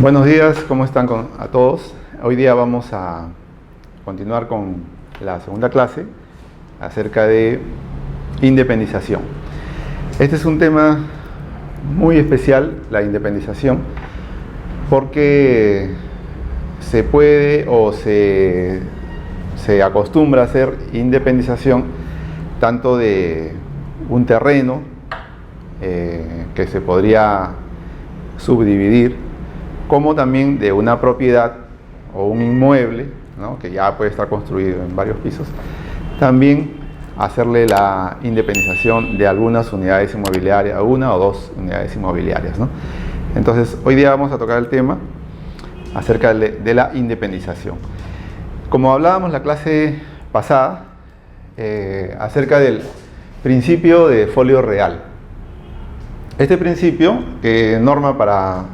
Buenos días, ¿cómo están a todos? Hoy día vamos a continuar con la segunda clase acerca de independización. Este es un tema muy especial, la independización, porque se puede o se acostumbra a hacer independización tanto de un terreno que se podría subdividir, como también de una propiedad o un inmueble, ¿no?, que ya puede estar construido en varios pisos, también hacerle la independización de algunas unidades inmobiliarias, una o dos unidades inmobiliarias, ¿no? Entonces, hoy día vamos a tocar el tema acerca de la independización. Como hablábamos la clase pasada, acerca del principio de folio real. Este principio, que norma para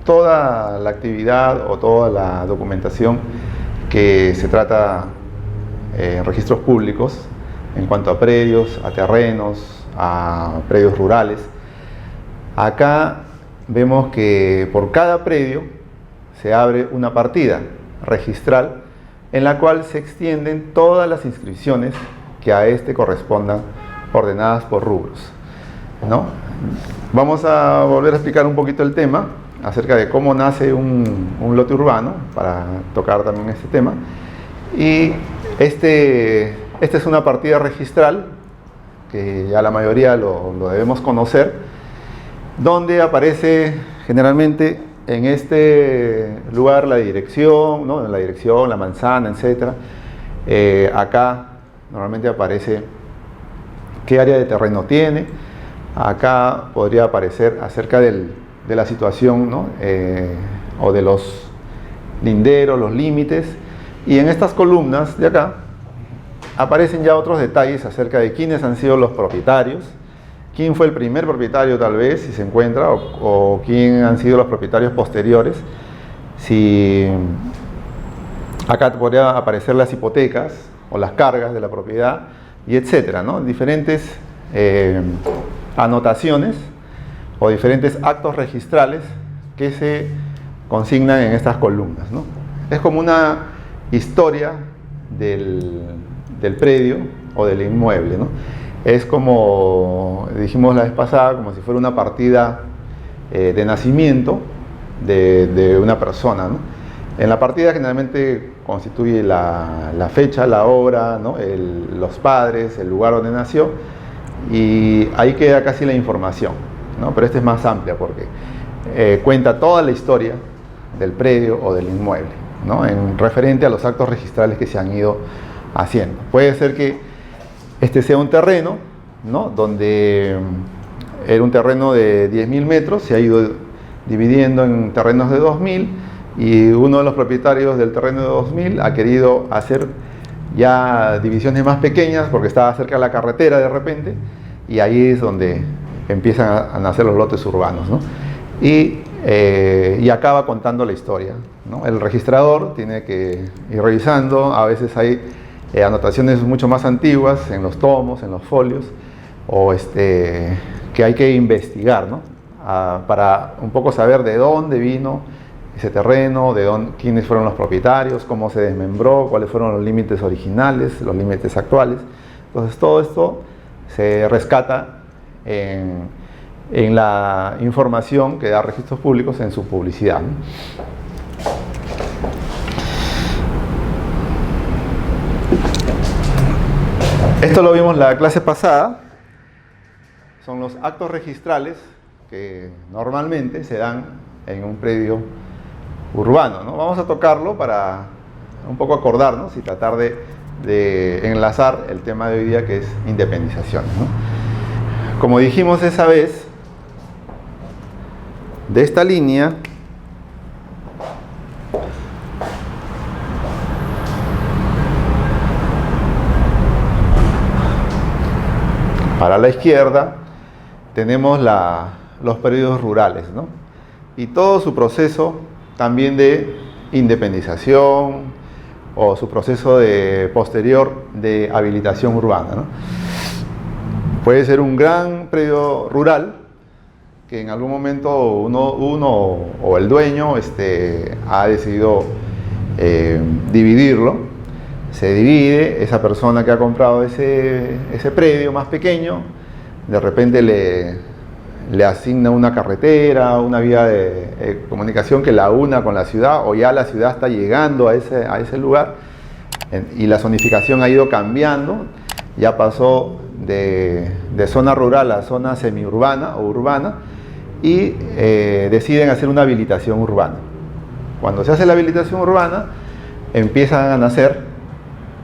toda la actividad o toda la documentación que se trata en registros públicos en cuanto a predios, a terrenos, a predios rurales. Acá vemos que por cada predio se abre una partida registral en la cual se extienden todas las inscripciones que a este correspondan, ordenadas por rubros, ¿no? Vamos a volver a explicar un poquito el tema acerca de cómo nace un lote urbano, para tocar también este tema. Y esta es una partida registral, que ya la mayoría lo debemos conocer, donde aparece generalmente en este lugar la dirección, ¿no?, la dirección, la manzana, etc. Acá normalmente aparece qué área de terreno tiene. Acá podría aparecer acerca de la situación, ¿no?, o de los linderos, los límites, y en estas columnas de acá aparecen ya otros detalles acerca de quiénes han sido los propietarios, quién fue el primer propietario tal vez, si se encuentra, o quién han sido los propietarios posteriores. Si acá podría aparecer las hipotecas o las cargas de la propiedad, y etcétera, ¿no? Diferentes anotaciones o diferentes actos registrales que se consignan en estas columnas, ¿no? Es como una historia del predio o del inmueble, ¿no? Es como dijimos la vez pasada, como si fuera una partida de nacimiento de una persona, ¿no? En la partida generalmente constituye la fecha, la hora, ¿no?, los padres, el lugar donde nació, y ahí queda casi la información, ¿no? Pero esta es más amplia porque cuenta toda la historia del predio o del inmueble, ¿no?, en referente a los actos registrales que se han ido haciendo. Puede ser que este sea un terreno, ¿no?, donde era un terreno de 10.000 metros, se ha ido dividiendo en terrenos de 2.000, y uno de los propietarios del terreno de 2.000 ha querido hacer ya divisiones más pequeñas porque estaba cerca de la carretera de repente, y ahí es donde empiezan a nacer los lotes urbanos, ¿no? Y acaba contando la historia, ¿no? El registrador tiene que ir revisando. A veces hay anotaciones mucho más antiguas en los tomos, en los folios, o que hay que investigar, ¿no?, para un poco saber de dónde vino ese terreno, quiénes fueron los propietarios, cómo se desmembró, cuáles fueron los límites originales, los límites actuales. Entonces todo esto se rescata en la información que da Registros Públicos en su publicidad, ¿no? Esto lo vimos la clase pasada. Son los actos registrales que normalmente se dan en un predio urbano, ¿no? Vamos a tocarlo para un poco acordarnos y tratar de enlazar el tema de hoy día, que es independización, ¿no? Como dijimos esa vez, de esta línea para la izquierda tenemos los predios rurales, ¿no?, y todo su proceso también de independización, o su proceso posterior de habilitación urbana, ¿no? Puede ser un gran predio rural que en algún momento uno o el dueño ha decidido dividirlo. Se divide, esa persona que ha comprado ese predio más pequeño, de repente le asigna una carretera, una vía de comunicación que la una con la ciudad, o ya la ciudad está llegando a ese lugar, y la zonificación ha ido cambiando, ya pasó de zona rural a zona semiurbana o urbana, y deciden hacer una habilitación urbana. Cuando se hace la habilitación urbana, empiezan a nacer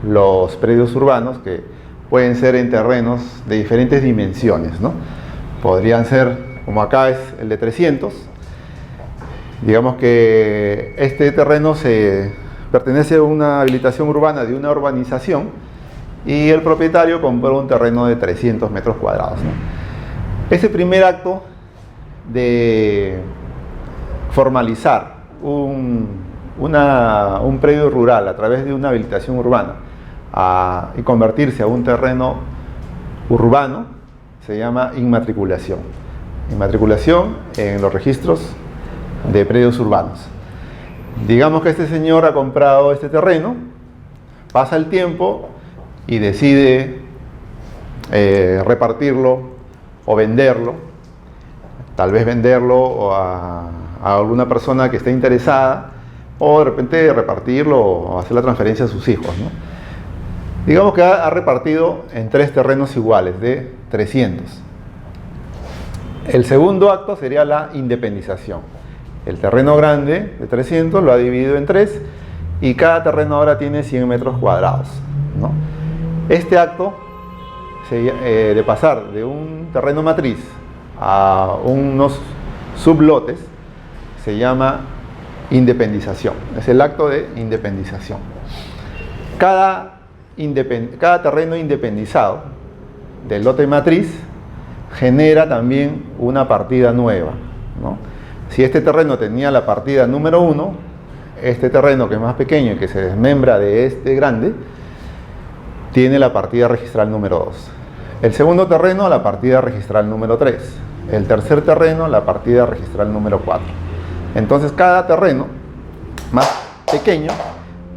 los predios urbanos, que pueden ser en terrenos de diferentes dimensiones, ¿no? Podrían ser, como acá es el de 300, digamos que este terreno pertenece a una habilitación urbana de una urbanización, y el propietario compró un terreno de 300 metros cuadrados, ¿no? Ese primer acto de formalizar un predio rural a través de una habilitación urbana y convertirse a un terreno urbano se llama inmatriculación. Inmatriculación en los registros de predios urbanos. Digamos que este señor ha comprado este terreno, pasa el tiempo y decide repartirlo o venderlo, tal vez venderlo a alguna persona que esté interesada, o de repente repartirlo o hacer la transferencia a sus hijos, ¿no? Digamos que ha repartido en 3 terrenos iguales de 300. El segundo acto sería la independización. El terreno grande de 300 lo ha dividido en 3, y cada terreno ahora tiene 100 metros cuadrados, ¿no? Este acto de pasar de un terreno matriz a unos sublotes se llama independización. Es el acto de independización. Cada terreno independizado del lote matriz genera también una partida nueva, ¿no? Si este terreno tenía la partida número 1, este terreno, que es más pequeño y que se desmembra de este grande, tiene la partida registral número 2. El segundo terreno, la partida registral número 3. El tercer terreno, la partida registral número 4. Entonces cada terreno más pequeño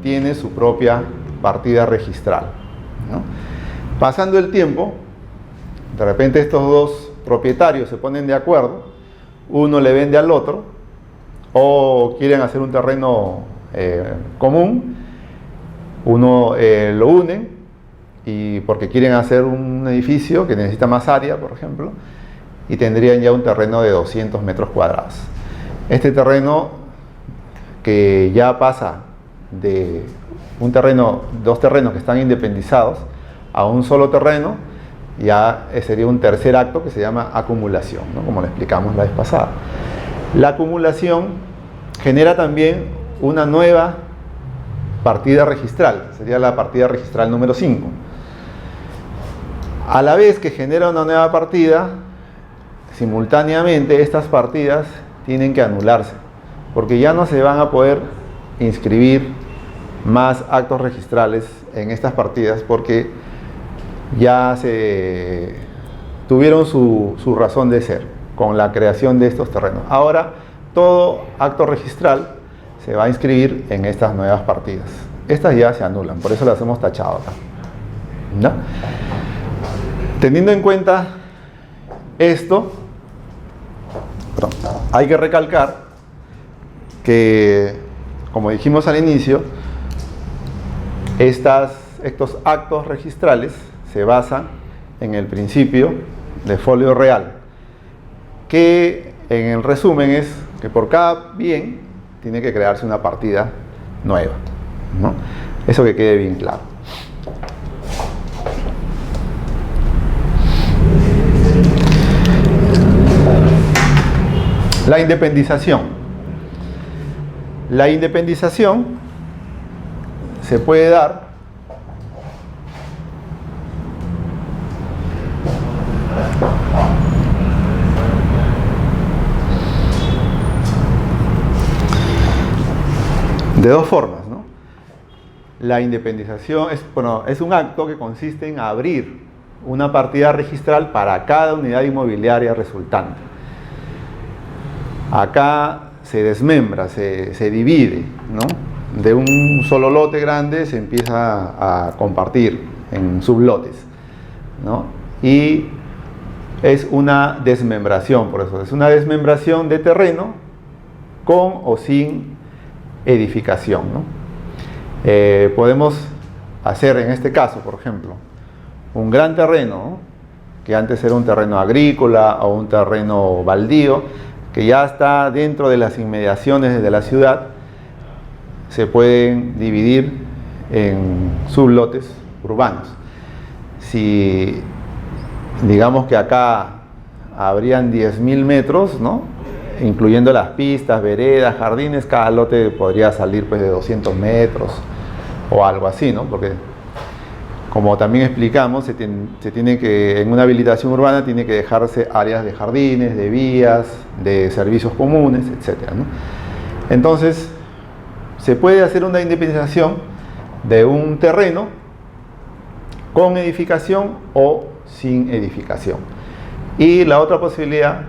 tiene su propia partida registral, ¿no? Pasando el tiempo, de repente estos dos propietarios se ponen de acuerdo, uno le vende al otro, o quieren hacer un terreno común, uno lo unen, y porque quieren hacer un edificio que necesita más área, por ejemplo, y tendrían ya un terreno de 200 metros cuadrados. Este terreno, que ya pasa de dos terrenos que están independizados a un solo terreno, ya sería un tercer acto que se llama acumulación, ¿no? Como le explicamos la vez pasada. La acumulación genera también una nueva partida registral, sería la partida registral número 5. A la vez que genera una nueva partida, simultáneamente estas partidas tienen que anularse, porque ya no se van a poder inscribir más actos registrales en estas partidas, porque ya se tuvieron su razón de ser con la creación de estos terrenos. Ahora todo acto registral se va a inscribir en estas nuevas partidas. Estas ya se anulan, por eso las hemos tachado acá, ¿no? Teniendo en cuenta esto, hay que recalcar que, como dijimos al inicio, estos actos registrales se basan en el principio de folio real, que en el resumen es que por cada bien tiene que crearse una partida nueva, ¿no? Eso que quede bien claro. La independización. La independización se puede dar de dos formas, ¿no? La independización es un acto que consiste en abrir una partida registral para cada unidad inmobiliaria resultante. Acá se desmembra, se divide, ¿no? De un solo lote grande se empieza a compartir en sublotes, ¿no? Y es una desmembración, por eso es una desmembración de terreno con o sin edificación, ¿no? Podemos hacer en este caso, por ejemplo, un gran terreno, ¿no? Que antes era un terreno agrícola o un terreno baldío, que ya está dentro de las inmediaciones de la ciudad, se pueden dividir en sublotes urbanos. Si digamos que acá habrían 10.000 metros, ¿no? Incluyendo las pistas, veredas, jardines, cada lote podría salir pues de 200 metros o algo así, ¿no? Porque como también explicamos, se tiene que, en una habilitación urbana tiene que dejarse áreas de jardines, de vías, de servicios comunes, etc., ¿no? Entonces, se puede hacer una independización de un terreno con edificación o sin edificación. Y la otra posibilidad,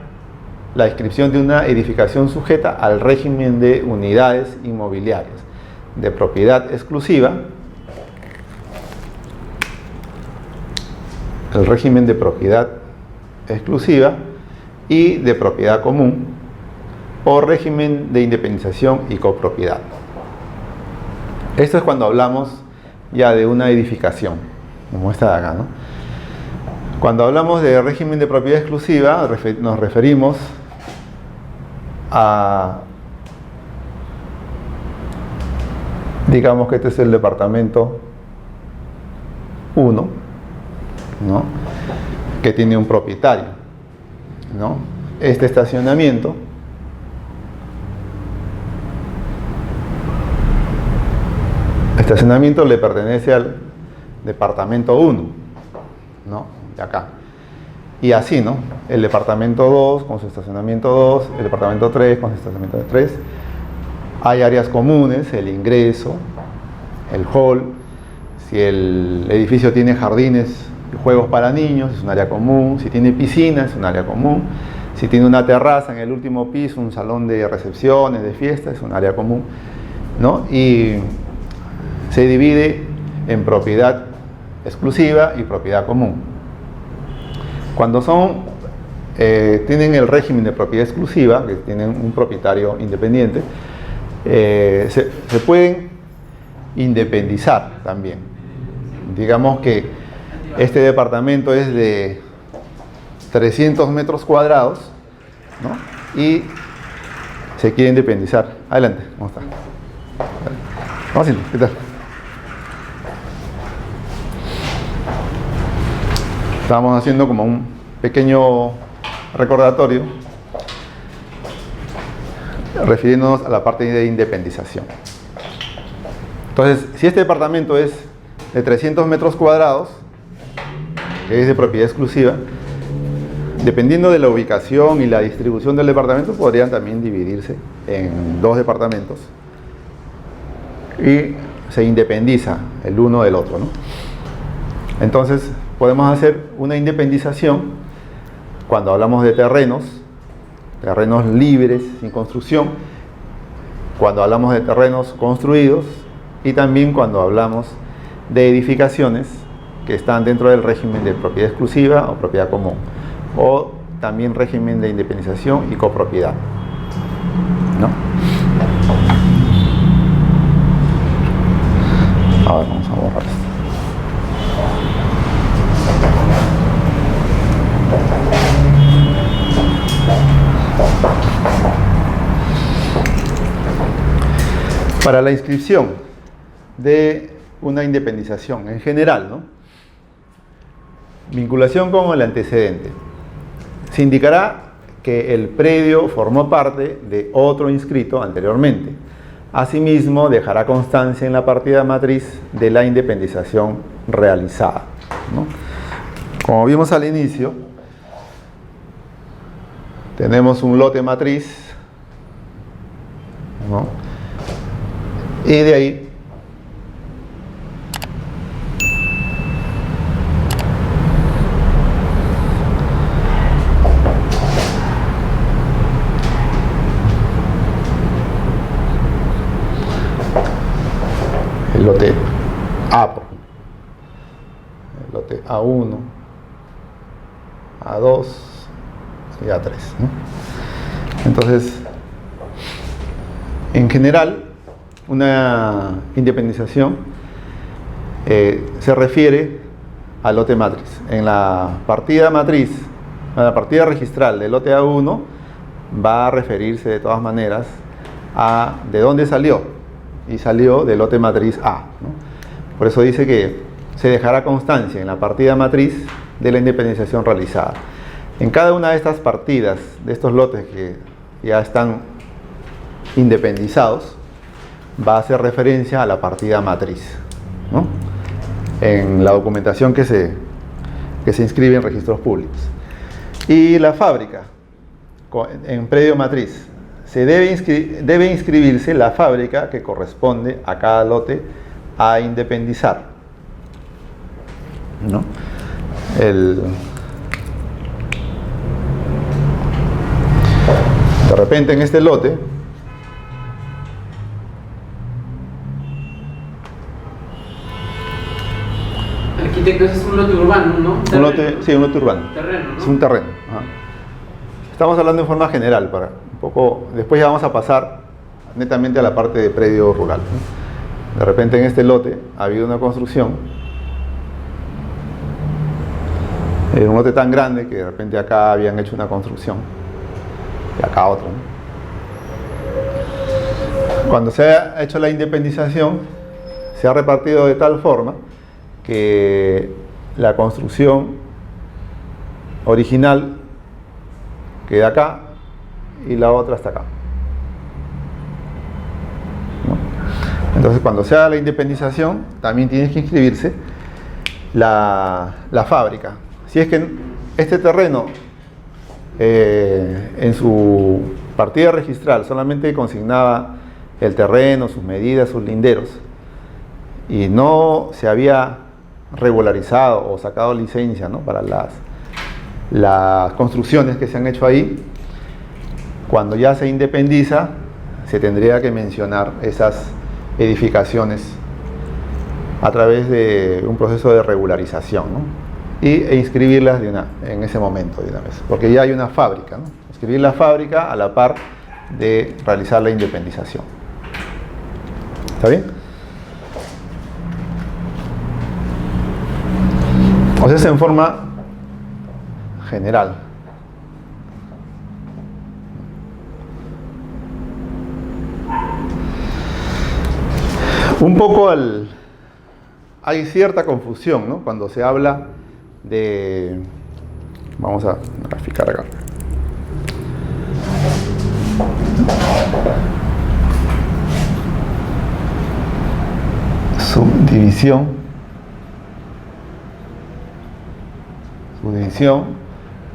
la inscripción de una edificación sujeta al régimen de unidades inmobiliarias de propiedad exclusiva, el régimen de propiedad exclusiva y de propiedad común, o régimen de independización y copropiedad. Esto es cuando hablamos ya de una edificación, como esta de acá, ¿no? Cuando hablamos de régimen de propiedad exclusiva, nos referimos a, digamos que este es el departamento 1, ¿no? Que tiene un propietario, ¿no? Este estacionamiento le pertenece al departamento 1, ¿no? De acá. Y así, ¿no? El departamento 2 con su estacionamiento 2, el departamento 3 con su estacionamiento 3. Hay áreas comunes, el ingreso, el hall. Si el edificio tiene jardines y juegos para niños, es un área común. Si tiene piscina, es un área común. Si tiene una terraza en el último piso, un salón de recepciones, de fiestas, es un área común, ¿no? Y se divide en propiedad exclusiva y propiedad común. Cuando tienen el régimen de propiedad exclusiva, que tienen un propietario independiente, se pueden independizar también. Digamos que este departamento es de 300 metros cuadrados, ¿no? Y se quiere independizar. Adelante, ¿cómo está? Vamos haciendo, ¿qué tal? Estábamos haciendo como un pequeño recordatorio refiriéndonos a la parte de independización. Entonces, si este departamento es de 300 metros cuadrados, que es de propiedad exclusiva, dependiendo de la ubicación y la distribución del departamento, podrían también dividirse en 2 departamentos y se independiza el uno del otro, ¿no? Entonces, podemos hacer una independización cuando hablamos de terrenos libres, sin construcción, cuando hablamos de terrenos construidos y también cuando hablamos de edificaciones que están dentro del régimen de propiedad exclusiva o propiedad común, o también régimen de independización y copropiedad, ¿no? Ahora vamos a borrar esto. Para la inscripción de una independización en general, ¿no? Vinculación con el antecedente. Se indicará que el predio formó parte de otro inscrito anteriormente. Asimismo, dejará constancia en la partida matriz de la independización realizada, ¿no? Como vimos al inicio, tenemos un lote matriz, ¿no? Y de ahí el lote A, por ejemplo, el lote A1, A2 y A3, ¿no? Entonces, en general, una independización se refiere al lote matriz. En la partida matriz, en la partida registral del lote A1, va a referirse de todas maneras a de dónde salió, y salió del lote matriz A, ¿no? Por eso dice que se dejará constancia en la partida matriz de la independización realizada. En cada una de estas partidas, de estos lotes que ya están independizados, va a hacer referencia a la partida matriz, ¿no? En la documentación que se inscribe en registros públicos. Y la fábrica, en predio matriz, debe inscribirse la fábrica que corresponde a cada lote a independizar, ¿no? De repente en este lote arquitecto, ese es un lote urbano, ¿no? Un lote, sí, un lote urbano. Terreno, ¿no? Es un terreno. Ajá. Estamos hablando en forma general, para un poco. Después ya vamos a pasar netamente a la parte de predio rural, ¿no? De repente en este lote ha habido una construcción. Era un lote tan grande que de repente acá habían hecho una construcción. Y acá otra, ¿no? Cuando se ha hecho la independización, se ha repartido de tal forma que la construcción original queda acá y la otra está acá, ¿no? Entonces, cuando se haga la independización, también tiene que inscribirse la fábrica. Si es que este terreno en su partida registral solamente consignaba el terreno, sus medidas, sus linderos, y no se había regularizado o sacado licencia, ¿no?, para las construcciones que se han hecho ahí, cuando ya se independiza, se tendría que mencionar esas edificaciones a través de un proceso de regularización, ¿no?, e inscribirlas en ese momento de una vez, porque ya hay una fábrica, ¿no? Inscribir la fábrica a la par de realizar la independización. ¿Está bien? O sea, es en forma general. Un poco hay cierta confusión, ¿no?, cuando se habla de... Vamos a graficar acá. Subdivisión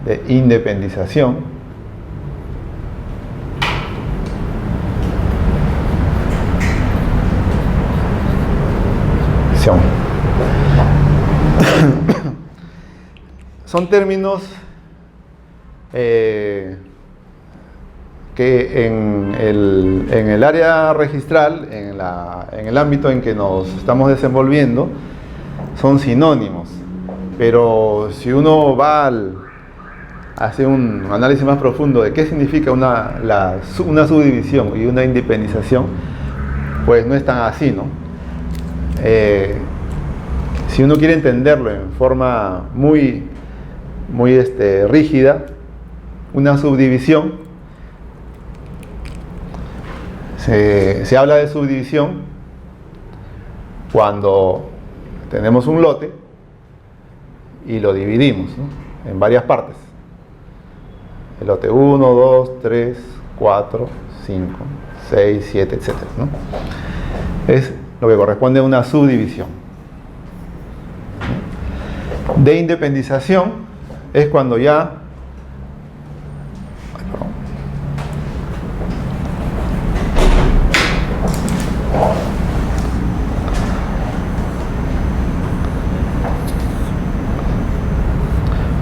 de independización, son términos que en el área registral, en el ámbito en que nos estamos desenvolviendo, son sinónimos. Pero si uno va a hacer un análisis más profundo de qué significa una subdivisión y una independización, pues no es tan así, ¿no? Si uno quiere entenderlo en forma muy rígida, una subdivisión, se habla de subdivisión cuando tenemos un lote y lo dividimos, ¿no?, en varias partes. El lote 1, 2, 3, 4, 5, 6, 7, etc., ¿no? Es lo que corresponde a una subdivisión. De independización es cuando ya...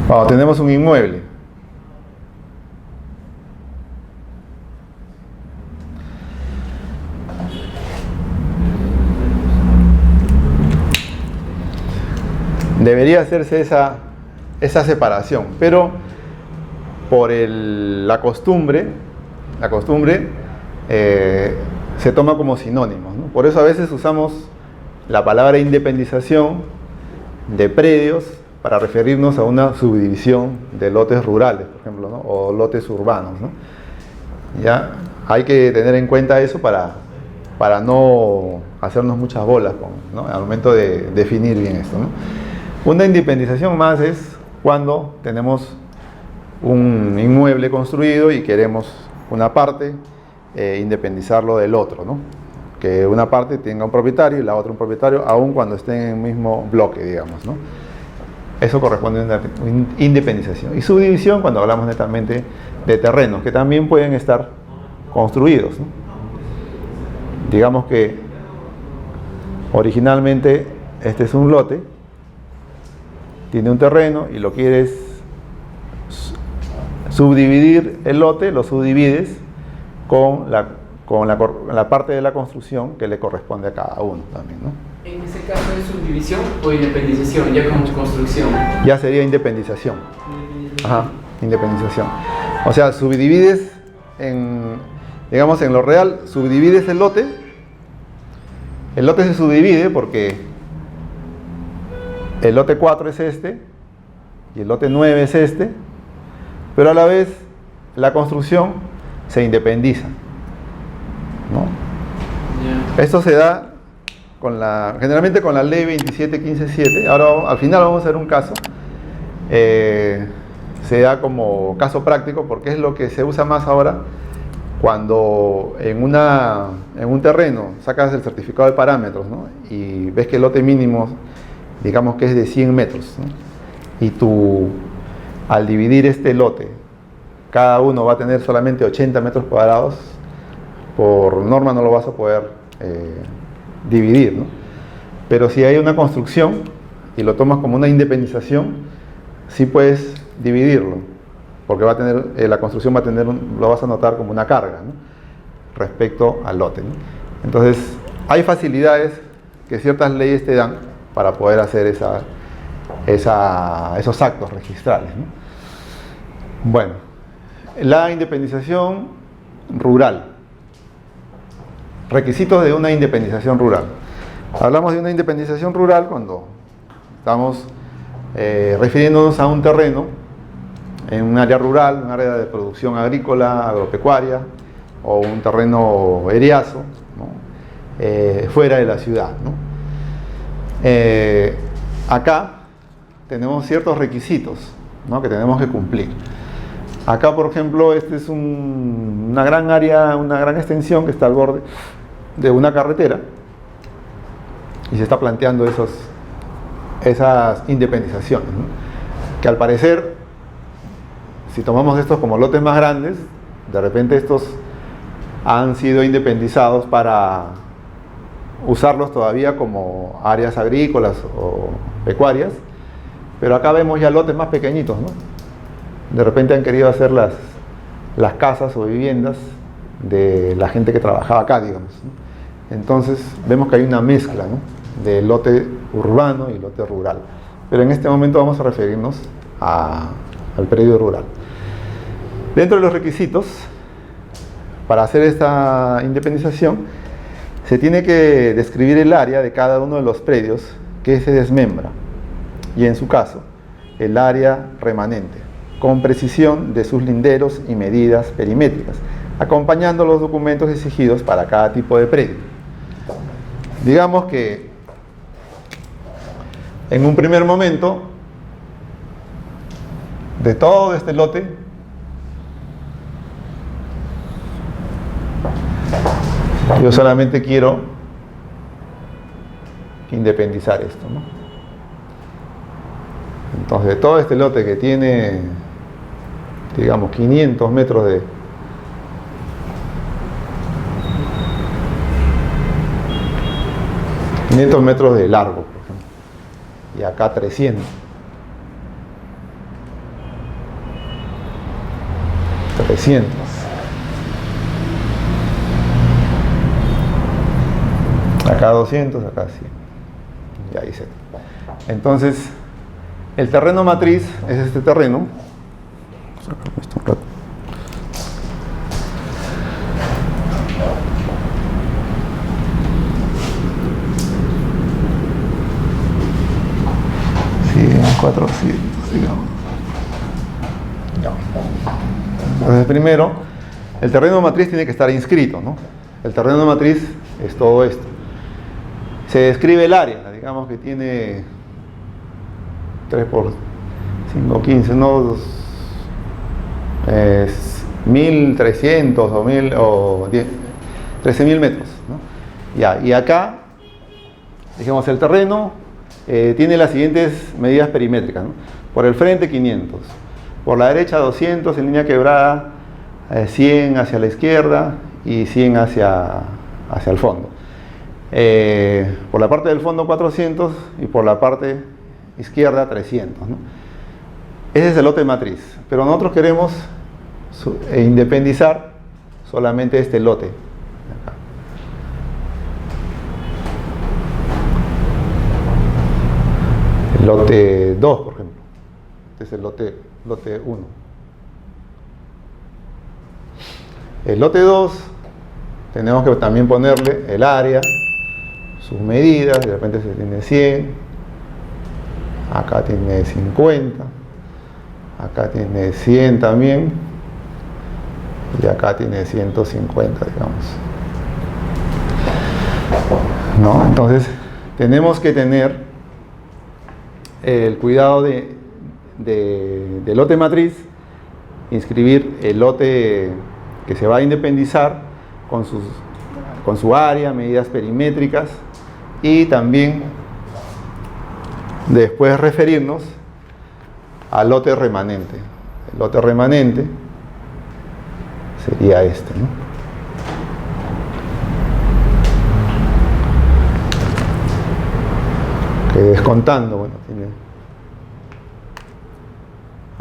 Cuando tenemos un inmueble debería hacerse esa separación, pero por la costumbre se toma como sinónimos, ¿no? Por eso a veces usamos la palabra independización de predios para referirnos a una subdivisión de lotes rurales, por ejemplo, ¿no? O lotes urbanos, ¿no? Ya hay que tener en cuenta eso para no hacernos muchas bolas, ¿no? Al momento de definir bien esto, ¿no? Una independización más es cuando tenemos un inmueble construido y queremos una parte independizarlo del otro, ¿no? Que una parte tenga un propietario y la otra un propietario, aun cuando estén en el mismo bloque, digamos, ¿no? Eso corresponde a una independización. Y subdivisión cuando hablamos netamente de terrenos, que también pueden estar construidos, ¿no? Digamos que originalmente este es un lote, tiene un terreno y lo quieres subdividir el lote, lo subdivides con la parte de la construcción que le corresponde a cada uno también, ¿no? En ese caso es subdivisión o independización, ya como construcción. Ya sería independización. Ajá, independización. O sea, subdivides digamos en lo real, subdivides el lote. El lote se subdivide porque el lote 4 es este y el lote 9 es este, pero a la vez la construcción se independiza, ¿no? Yeah. Esto se da generalmente con la ley 27.15.7. Ahora al final vamos a hacer un caso. Se da como caso práctico porque es lo que se usa más ahora cuando en un terreno sacas el certificado de parámetros, ¿no? Y ves que el lote mínimo, digamos que es de 100 metros, ¿no? Y tú, al dividir este lote, cada uno va a tener solamente 80 metros cuadrados, por norma no lo vas a poder dividir, ¿no? Pero si hay una construcción y lo tomas como una independización, sí puedes dividirlo, porque va a tener, la construcción va a tener, lo vas a notar como una carga, ¿no? Respecto al lote, ¿no? Entonces, hay facilidades que ciertas leyes te dan para poder hacer esos actos registrales, ¿no? Bueno, la independización rural. Requisitos de una independización rural. Hablamos de una independización rural cuando estamos refiriéndonos a un terreno en un área rural, un área de producción agrícola, agropecuaria, o un terreno eriazo, ¿no? Fuera de la ciudad, ¿no? Acá tenemos ciertos requisitos, ¿no? Que tenemos que cumplir. Acá, por ejemplo, este es una gran área, una gran extensión que está al borde de una carretera y se está planteando esas independizaciones, ¿no? Que al parecer, si tomamos estos como lotes más grandes, de repente estos han sido independizados para usarlos todavía como áreas agrícolas o pecuarias, pero acá vemos ya lotes más pequeñitos, ¿no? De repente han querido hacer las casas o viviendas de la gente que trabajaba acá, digamos, ¿no? Entonces vemos que hay una mezcla, ¿no? De lote urbano y lote rural. Pero en este momento vamos a referirnos al predio rural. Dentro de los requisitos para hacer esta independización, se tiene que describir el área de cada uno de los predios que se desmembra y, en su caso, el área remanente, con precisión de sus linderos y medidas perimétricas, acompañando los documentos exigidos para cada tipo de predio. Digamos que en un primer momento de todo este lote yo solamente quiero independizar esto, ¿no? Entonces, de todo este lote que tiene, digamos, 500 metros de largo, por ejemplo, y acá 300. 300. Acá 200, acá 100. Y ahí se. Entonces, El terreno matriz es este terreno. Vamos a sacar esto un rato. Sí, 400, digamos. Entonces, primero, el terreno matriz tiene que estar inscrito, ¿no? El terreno matriz es todo esto. Se describe el área, digamos que tiene 3 por 5, 15, ¿no? 1.300 o 1.000 o 13.000 metros, ¿no? Ya, y acá, digamos, el terreno tiene las siguientes medidas perimétricas, ¿no? Por el frente 500, por la derecha 200 en línea quebrada, 100 hacia la izquierda y 100 hacia el fondo. Por la parte del fondo 400 y por la parte izquierda 300, ¿no? Ese es el lote matriz, pero nosotros queremos independizar solamente este lote. El lote 2, por ejemplo. Este es el lote 1. El lote 2 tenemos que también ponerle el área, sus medidas, de repente se tiene 100, acá tiene 50, acá tiene 100 también, y acá tiene 150, digamos. ¿No? Entonces, tenemos que tener el cuidado de lote matriz, inscribir el lote que se va a independizar con su área, medidas perimétricas, y también después referirnos al lote remanente. El lote remanente sería este, ¿no? Que descontando, bueno,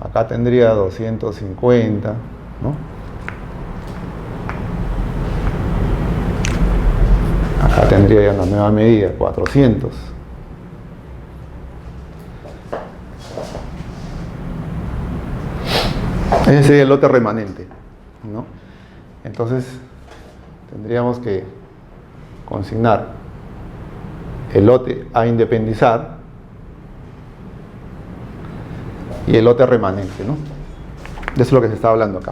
acá tendría 250, ¿no? Acá tendría ya una nueva medida, 400. Ese sería el lote remanente, ¿no? Entonces, tendríamos que consignar el lote a independizar y el lote remanente, ¿no? De eso es lo que se está hablando acá.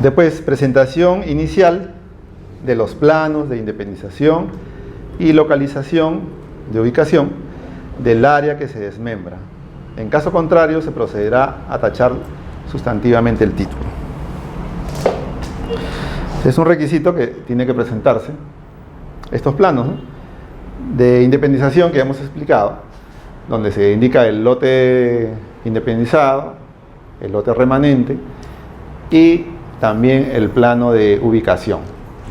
Después, presentación inicial de los planos de independización y localización de ubicación del área que se desmembra. En caso contrario, se procederá a tachar sustantivamente el título. Es un requisito que tiene que presentarse estos planos, ¿no?, de independización que ya hemos explicado, donde se indica el lote independizado, el lote remanente y también el plano de ubicación,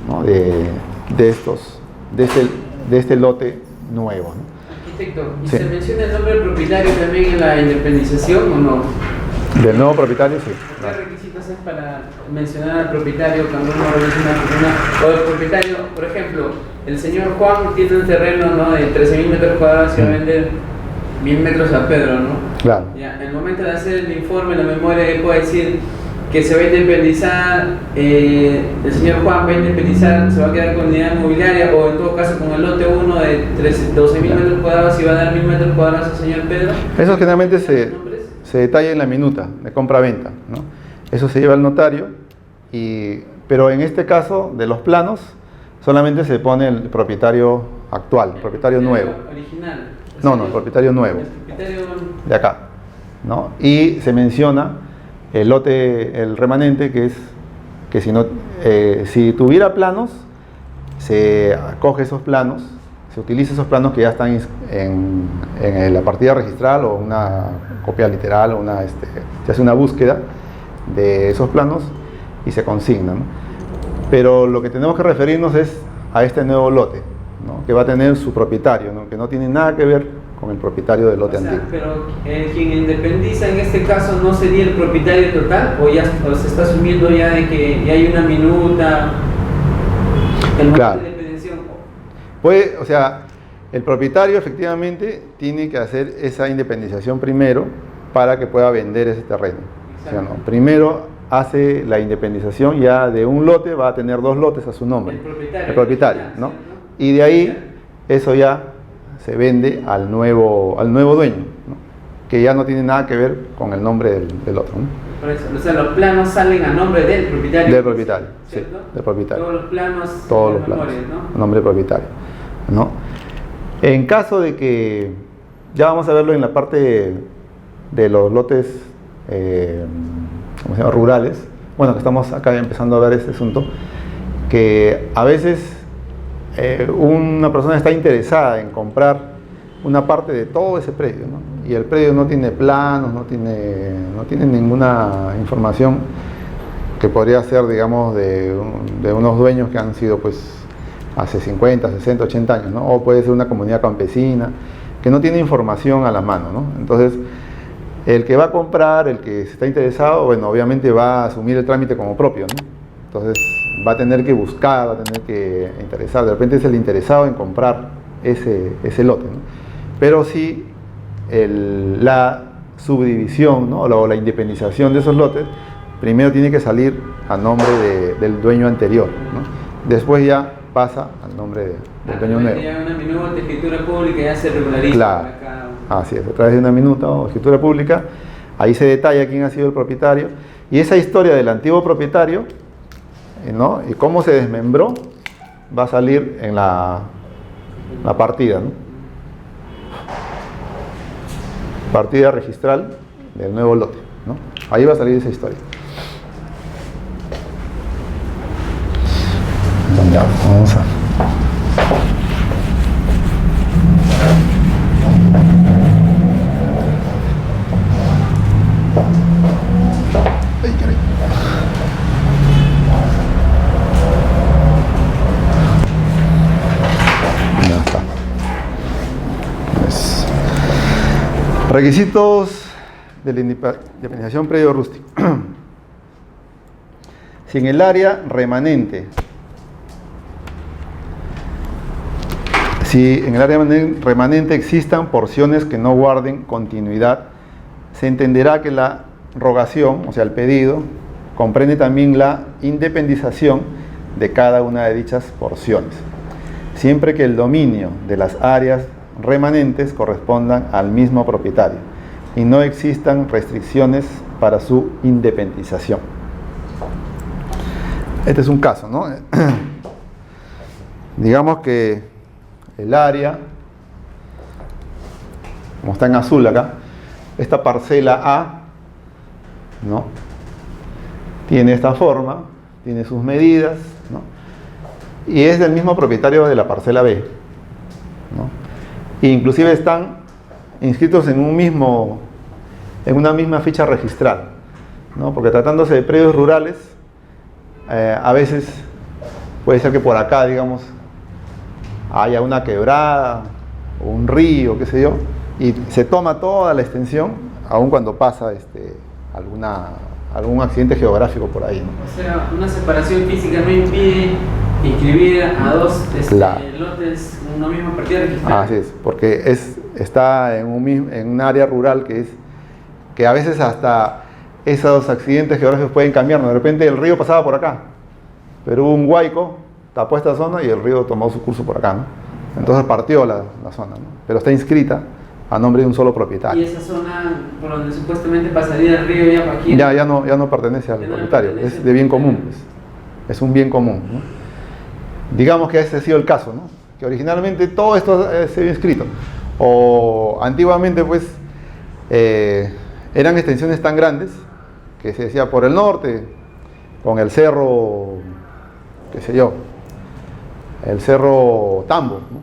¿no?, de este lote nuevo, ¿no? Arquitecto, ¿y sí, se menciona el nombre del propietario también en la independización o no? Del nuevo propietario, sí. ¿Qué requisitos es para mencionar al propietario cuando uno realiza una persona o el propietario? Por ejemplo, el señor Juan tiene un terreno, ¿no?, de 13.000 metros cuadrados y va a vender 1.000 metros a Pedro, ¿no? Claro. Ya, en el momento de hacer el informe, la memoria que puede decir que se va a independizar, el señor Juan va a independizar, se va a quedar con unidad inmobiliaria, o en todo caso con el lote 1 de 12.000 metros cuadrados y va a dar 1.000 metros cuadrados al señor Pedro. Eso generalmente se detalla en la minuta de compra-venta, ¿no? Eso se lleva al notario, pero en este caso de los planos solamente se pone el propietario actual, el propietario nuevo. Original. No, el propietario nuevo. El propietario de acá, ¿no? Y se menciona el lote, el remanente, que es que si tuviera planos, se acoge esos planos, se utiliza esos planos que ya están en la partida registral o una copia literal o se hace una búsqueda de esos planos y se consignan, ¿no? Pero lo que tenemos que referirnos es a este nuevo lote, ¿no?, que va a tener su propietario, ¿no?, que no tiene nada que ver con el propietario del lote antiguo. Pero quien independiza en este caso no sería el propietario total, o se está asumiendo ya de que ya hay una minuta, el momento claro, de independencia. puede, o sea, El propietario efectivamente tiene que hacer esa independización primero para que pueda vender ese terreno. O sea, ¿no? Primero hace la independización, ya de un lote va a tener 2 lotes a su nombre. El propietario, ¿no? Y de ahí eso ya se vende al nuevo dueño, ¿no? Que ya no tiene nada que ver con el nombre del otro, ¿no? Por eso, o sea, los planos salen a nombre del propietario. Del propietario, sí, del propietario. Todos los planos, ¿no? Nombre del propietario, ¿no? En caso de que, ya vamos a verlo en la parte de los lotes, ¿cómo se llama? Rurales, bueno, que estamos acá empezando a ver este asunto, que a veces una persona está interesada en comprar una parte de todo ese predio, ¿no? Y el predio no tiene planos, no tiene ninguna información que podría ser, digamos, de unos dueños que han sido, pues, hace 50, 60, 80 años, ¿no? O puede ser una comunidad campesina que no tiene información a la mano, ¿no? Entonces, el que va a comprar, el que está interesado, bueno, obviamente va a asumir el trámite como propio, ¿no? Entonces, va a tener que buscar, va a tener que interesar, de repente es el interesado en comprar ese lote, ¿no? Pero sí, la subdivisión, ¿no? o la independización de esos lotes, primero tiene que salir a nombre del dueño anterior, ¿no? Después ya pasa al nombre del dueño nuevo. Ya una minuta de escritura pública ya se regulariza. Claro, así es, a través de una minuta o escritura pública, ahí se detalla quién ha sido el propietario, y esa historia del antiguo propietario, ¿no? Y cómo se desmembró, va a salir en la partida, ¿no? Partida registral del nuevo lote, ¿no? Ahí va a salir esa historia. Ya, vamos a... Ay, caray. Ya está. Pues, requisitos de la independización predio rústico. Si en el área remanente, existan porciones que no guarden continuidad, se entenderá que la rogación, o sea, el pedido, comprende también la independización de cada una de dichas porciones, siempre que el dominio de las áreas remanentes correspondan al mismo propietario y no existan restricciones para su independización. Este es un caso, ¿no? Digamos que el área, como está en azul acá, esta parcela A, ¿no? Tiene esta forma, tiene sus medidas, ¿no? Y es del mismo propietario de la parcela B, ¿no? E inclusive están inscritos en una misma ficha registral, ¿no? Porque tratándose de predios rurales, a veces puede ser que por acá, digamos, haya una quebrada o un río, qué sé yo, y se toma toda la extensión, aun cuando pasa algún accidente geográfico por ahí, ¿no? O sea, una separación física no impide inscribir a dos lotes en una misma partida registrada. Así es, porque está en un área rural que a veces hasta esos accidentes geográficos pueden cambiar, ¿no? De repente el río pasaba por acá, pero hubo un huaico, tapó esta zona y el río tomó su curso por acá, ¿no? Entonces partió la zona, ¿no? Pero está inscrita a nombre de un solo propietario. ¿Y esa zona por donde supuestamente pasaría el río ya para aquí? Ya no pertenece al propietario, es de bien común, es un bien común, ¿no? Digamos que ese ha sido el caso, ¿no? Que originalmente todo esto se había inscrito, o antiguamente pues eran extensiones tan grandes que se decía por el norte con el cerro, qué sé yo, el cerro Tambo, ¿no?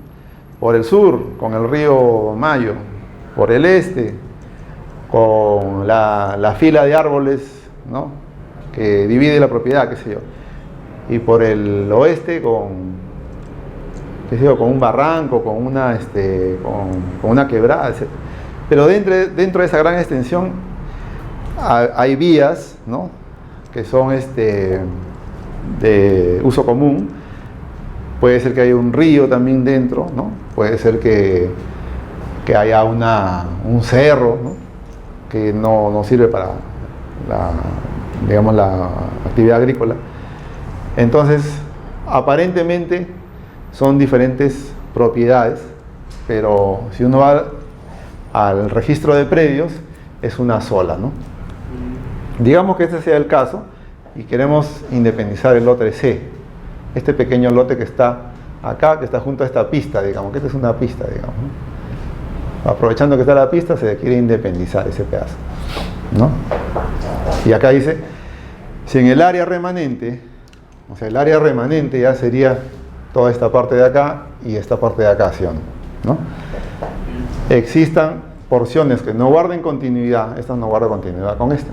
Por el sur con el río Mayo, por el este con la fila de árboles, ¿no? Que divide la propiedad, qué sé yo, y por el oeste con un barranco, con una quebrada, etc. Pero dentro de esa gran extensión hay vías, ¿no? Que son de uso común, puede ser que haya un río también dentro, ¿no? Puede ser que haya un cerro, ¿no? Que no sirve para digamos, la actividad agrícola. Entonces, aparentemente son diferentes propiedades, pero si uno va al registro de predios, es una sola, ¿no? Digamos que este sea el caso y queremos independizar el lote C, este pequeño lote que está acá, que está junto a esta pista, digamos, que esta es una pista, digamos, ¿no? Aprovechando que está la pista, se quiere independizar ese pedazo, ¿no? Y acá dice, si en el área remanente, o sea, el área remanente ya sería toda esta parte de acá y esta parte de acá, ¿sí o no? Existan porciones que no guarden continuidad, esta no guarda continuidad con esta.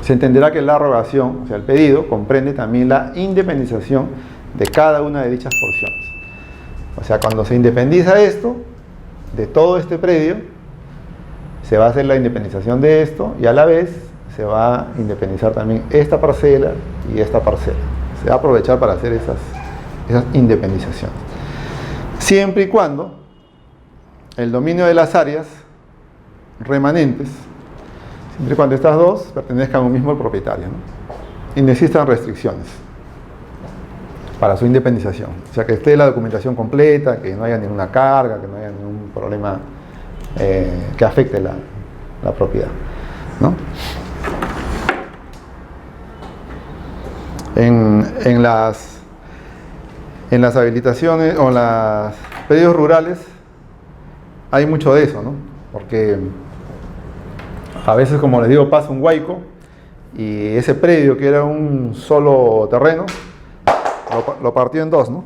Se entenderá que la rogación, o sea, el pedido, comprende también la independización de cada una de dichas porciones. O sea, cuando se independiza esto, de todo este predio, se va a hacer la independización de esto y a la vez se va a independizar también esta parcela y esta parcela. Se va a aprovechar para hacer esas independizaciones. Siempre y cuando el dominio de las áreas remanentes, siempre y cuando estas dos pertenezcan a un mismo propietario, ¿no? Y necesitan restricciones para su independización. O sea, que esté la documentación completa, que no haya ninguna carga, que no haya ningún problema que afecte la propiedad, ¿no? En las habilitaciones o en los predios rurales hay mucho de eso, ¿no? Porque a veces, como les digo, pasa un huaico y ese predio, que era un solo terreno, lo partió en dos, ¿no?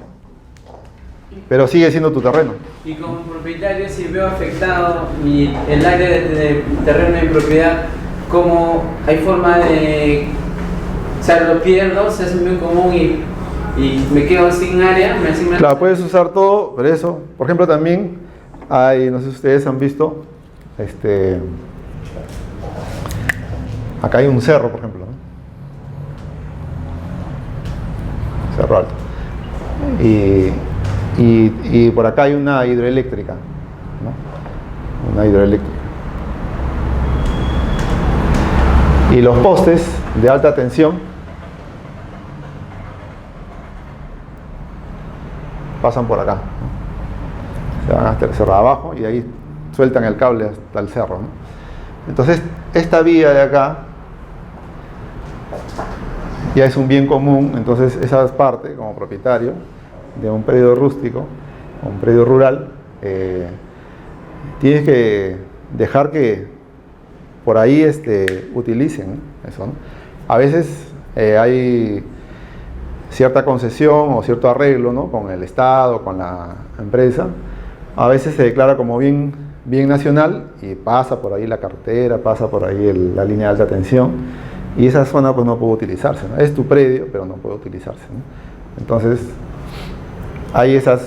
Pero sigue siendo tu terreno. Y como propietario, si veo afectado el área de terreno de mi propiedad, ¿cómo hay forma de... O sea, lo pierdo, se hace un bien común y me quedo sin área? Claro, puedes usar todo, pero eso, por ejemplo, también hay, no sé si ustedes han visto, acá hay un cerro, por ejemplo, ¿no? Cerro Alto. Y por acá hay una hidroeléctrica, ¿no? Una hidroeléctrica. Y los postes de alta tensión pasan por acá, ¿no? Se van hasta el cerro de abajo y ahí sueltan el cable hasta el cerro, ¿no? Entonces, esta vía de acá ya es un bien común. Entonces, esa parte, como propietario de un predio rústico o un predio rural, tienes que dejar que por ahí utilicen eso, ¿no? A veces hay cierta concesión o cierto arreglo, ¿no? Con el Estado, con la empresa. A veces se declara como bien nacional y pasa por ahí la carretera, pasa por ahí la línea de alta tensión, y esa zona pues no puede utilizarse, ¿no? Es tu predio, pero no puede utilizarse, ¿no? Entonces hay esas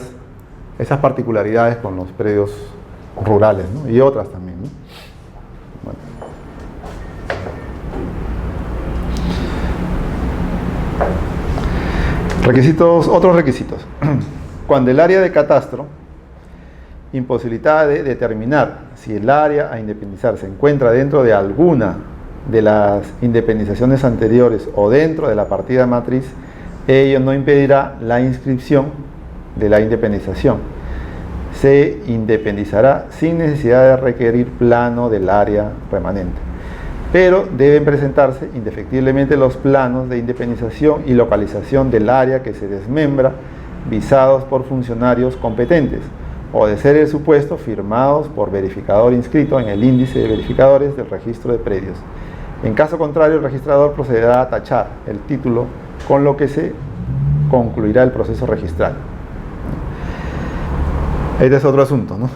particularidades con los predios rurales, ¿no? Y otras también, ¿no? Bueno. Otros requisitos. Cuando el área de catastro imposibilitada de determinar si el área a independizar se encuentra dentro de alguna de las independizaciones anteriores o dentro de la partida matriz, ello no impedirá la inscripción de la independización. Se independizará sin necesidad de requerir plano del área remanente, pero deben presentarse indefectiblemente los planos de independización y localización del área que se desmembra, visados por funcionarios competentes, o de ser el supuesto, firmados por verificador inscrito en el índice de verificadores del registro de predios. En caso contrario, el registrador procederá a tachar el título, con lo que se concluirá el proceso registral. Este es otro asunto, ¿no?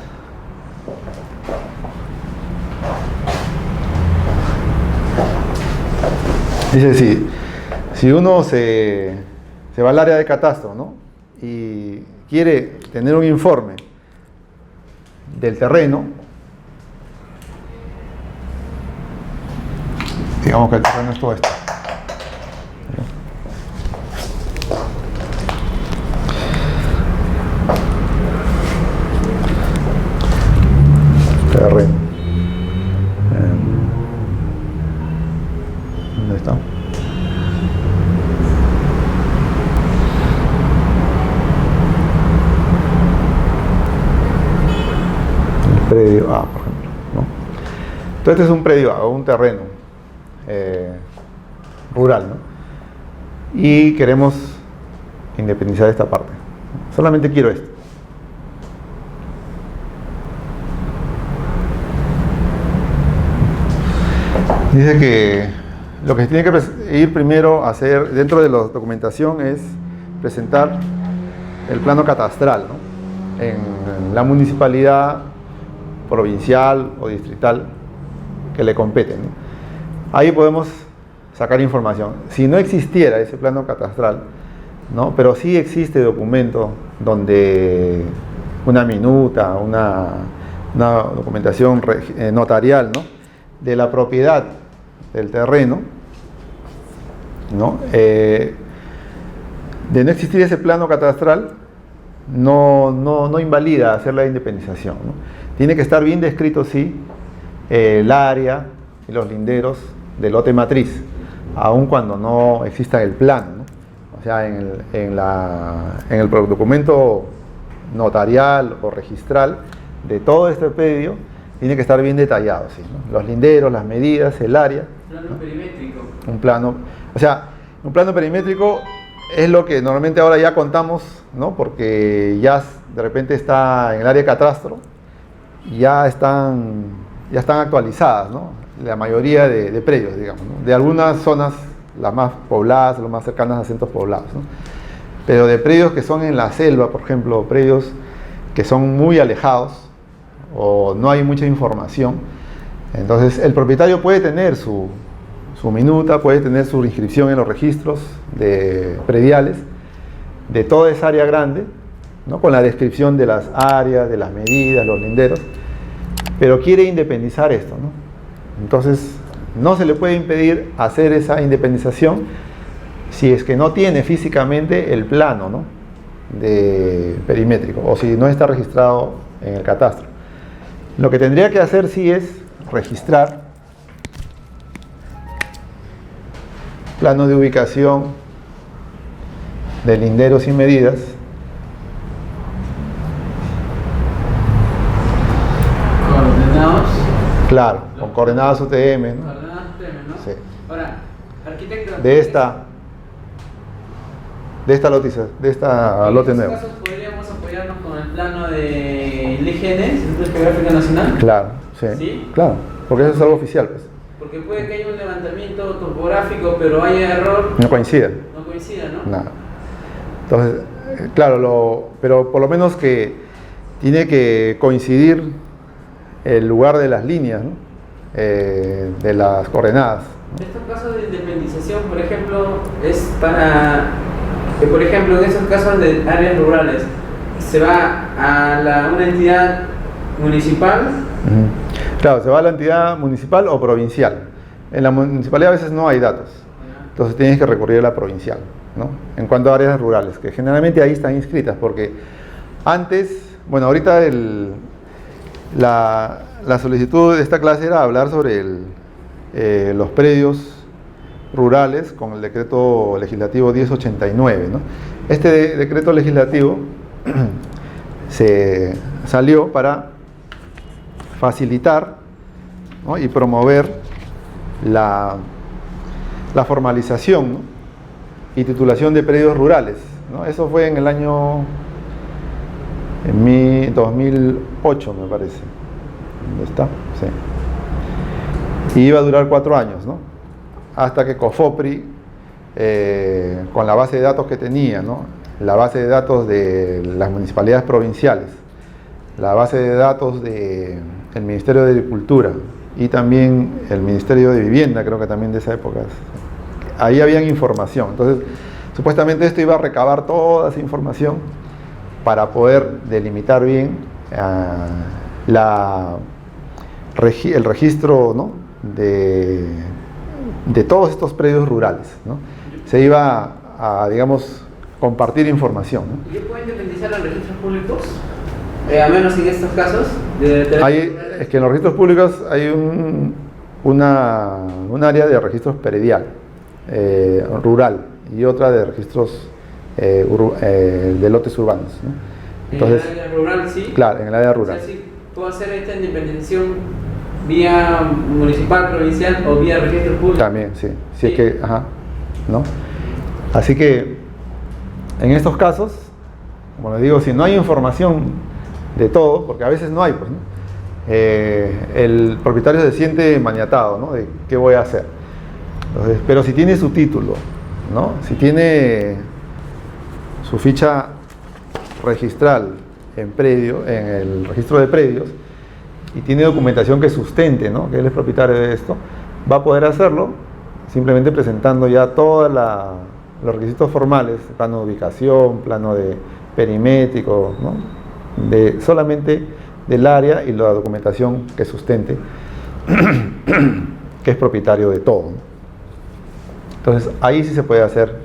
Dice, si uno se va al área de catastro, ¿no? Y quiere tener un informe del terreno, digamos que el terreno es todo esto. Entonces este es un predio o un terreno rural, ¿no? Y queremos independizar esta parte. Solamente quiero esto. Dice que lo que se tiene que ir primero a hacer dentro de la documentación es presentar el plano catastral, ¿no? En la municipalidad provincial o distrital que le compete, ¿no? Ahí podemos sacar información. Si no existiera ese plano catastral, ¿no? Pero sí existe documento donde una minuta, una documentación notarial, ¿no? De la propiedad del terreno, ¿no? De no existir ese plano catastral, no invalida hacer la independización, ¿no? Tiene que estar bien descrito, sí, el área y los linderos del lote matriz, aun cuando no exista el plano, ¿no? O sea, en el documento notarial o registral de todo este predio tiene que estar bien detallado, ¿sí, no? Los linderos, las medidas, el área. Plano perimétrico. Un plano, o sea, un plano perimétrico es lo que normalmente ahora ya contamos, ¿no? Porque ya de repente está en el área de catastro, ya están actualizadas, ¿no? La mayoría de predios, digamos, ¿no? De algunas zonas, las más pobladas, las más cercanas a centros poblados, ¿no? Pero de predios que son en la selva, por ejemplo, predios que son muy alejados o no hay mucha información, entonces el propietario puede tener su minuta, puede tener su inscripción en los registros prediales de toda esa área grande, ¿no? Con la descripción de las áreas, de las medidas, los linderos, pero quiere independizar esto, ¿no? Entonces no se le puede impedir hacer esa independización si es que no tiene físicamente el plano, ¿no? De perimétrico, o si no está registrado en el catastro. Lo que tendría que hacer sí es registrar plano de ubicación de linderos y medidas, coordenados. claro, con coordenadas UTM, ¿no? Coordenadas UTM, ¿no? Sí. Ahora, arquitecto. De esta lote en nuevo. estos casos podríamos apoyarnos con el plano del IGN, Centro Geográfico Nacional. Claro, sí, ¿Sí? claro, porque eso es algo oficial, pues. Porque puede que haya un levantamiento topográfico, pero haya error. No coincide. No coincida, ¿no? Nada. Entonces, claro, pero por lo menos que tiene que coincidir el lugar de las líneas, ¿no? De las coordenadas. Estos casos de independización, por ejemplo, es para, por ejemplo, en esos casos de áreas rurales, se va a una entidad municipal. Claro, se va a la entidad municipal o provincial. En la municipalidad a veces no hay datos, entonces tienes que recurrir a la provincial, ¿no? En cuanto a áreas rurales, que generalmente ahí están inscritas, porque antes, bueno, ahorita la solicitud de esta clase era hablar sobre los predios rurales con el decreto legislativo 1089, ¿no? Este decreto legislativo se salió para facilitar, ¿no? Y promover la formalización, ¿no? Y titulación de predios rurales, ¿no? Eso fue en el año 2008, me parece. ¿Dónde está? Sí. Y iba a durar 4 años, ¿no? Hasta que COFOPRI, con la base de datos que tenía, ¿no? La base de datos de las municipalidades provinciales, la base de datos del Ministerio de Agricultura y también el Ministerio de Vivienda, creo que también de esa época. Ahí habían información. Entonces, supuestamente esto iba a recabar toda esa información para poder delimitar bien el registro, ¿no? de todos estos predios rurales, ¿no? Se iba a, digamos, compartir información, ¿no? ¿Yo puedo independizar los registros públicos? A menos en estos casos. Es que en los registros públicos hay un área de registros predial, rural, y otra de registros de lotes urbanos, ¿no? Entonces, ¿en el área rural sí? Claro, en el área rural. O sea, sí, puedo hacer esta independización vía municipal, provincial o vía registro público. También, sí. Si Sí. es que, ¿no? Así que, en estos casos, como les digo, si no hay información de todo, porque a veces no hay, pues, ¿no? El propietario se siente maniatado, ¿no? De qué voy a hacer. Entonces, pero si tiene su título, ¿no? Si tiene su ficha registral en el registro de predios y tiene documentación que sustente, ¿no? Que él es propietario de esto, va a poder hacerlo simplemente presentando ya todos los requisitos formales, plano de ubicación, plano de perimétrico, ¿no? Solamente del área y la documentación que sustente que es propietario de todo, ¿no? Entonces ahí sí se puede hacer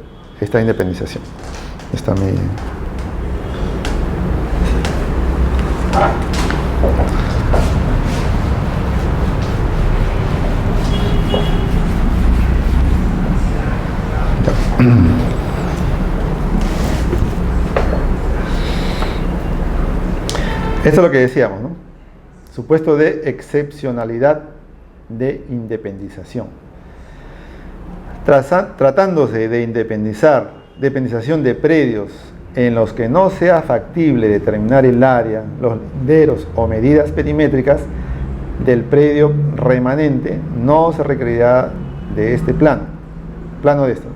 esta independización. Esta mi... Esto es lo que decíamos, ¿no? Supuesto de excepcionalidad de independización. Tratándose de independización de predios en los que no sea factible determinar el área, los linderos o medidas perimétricas del predio remanente, no se requerirá de este plano de esto.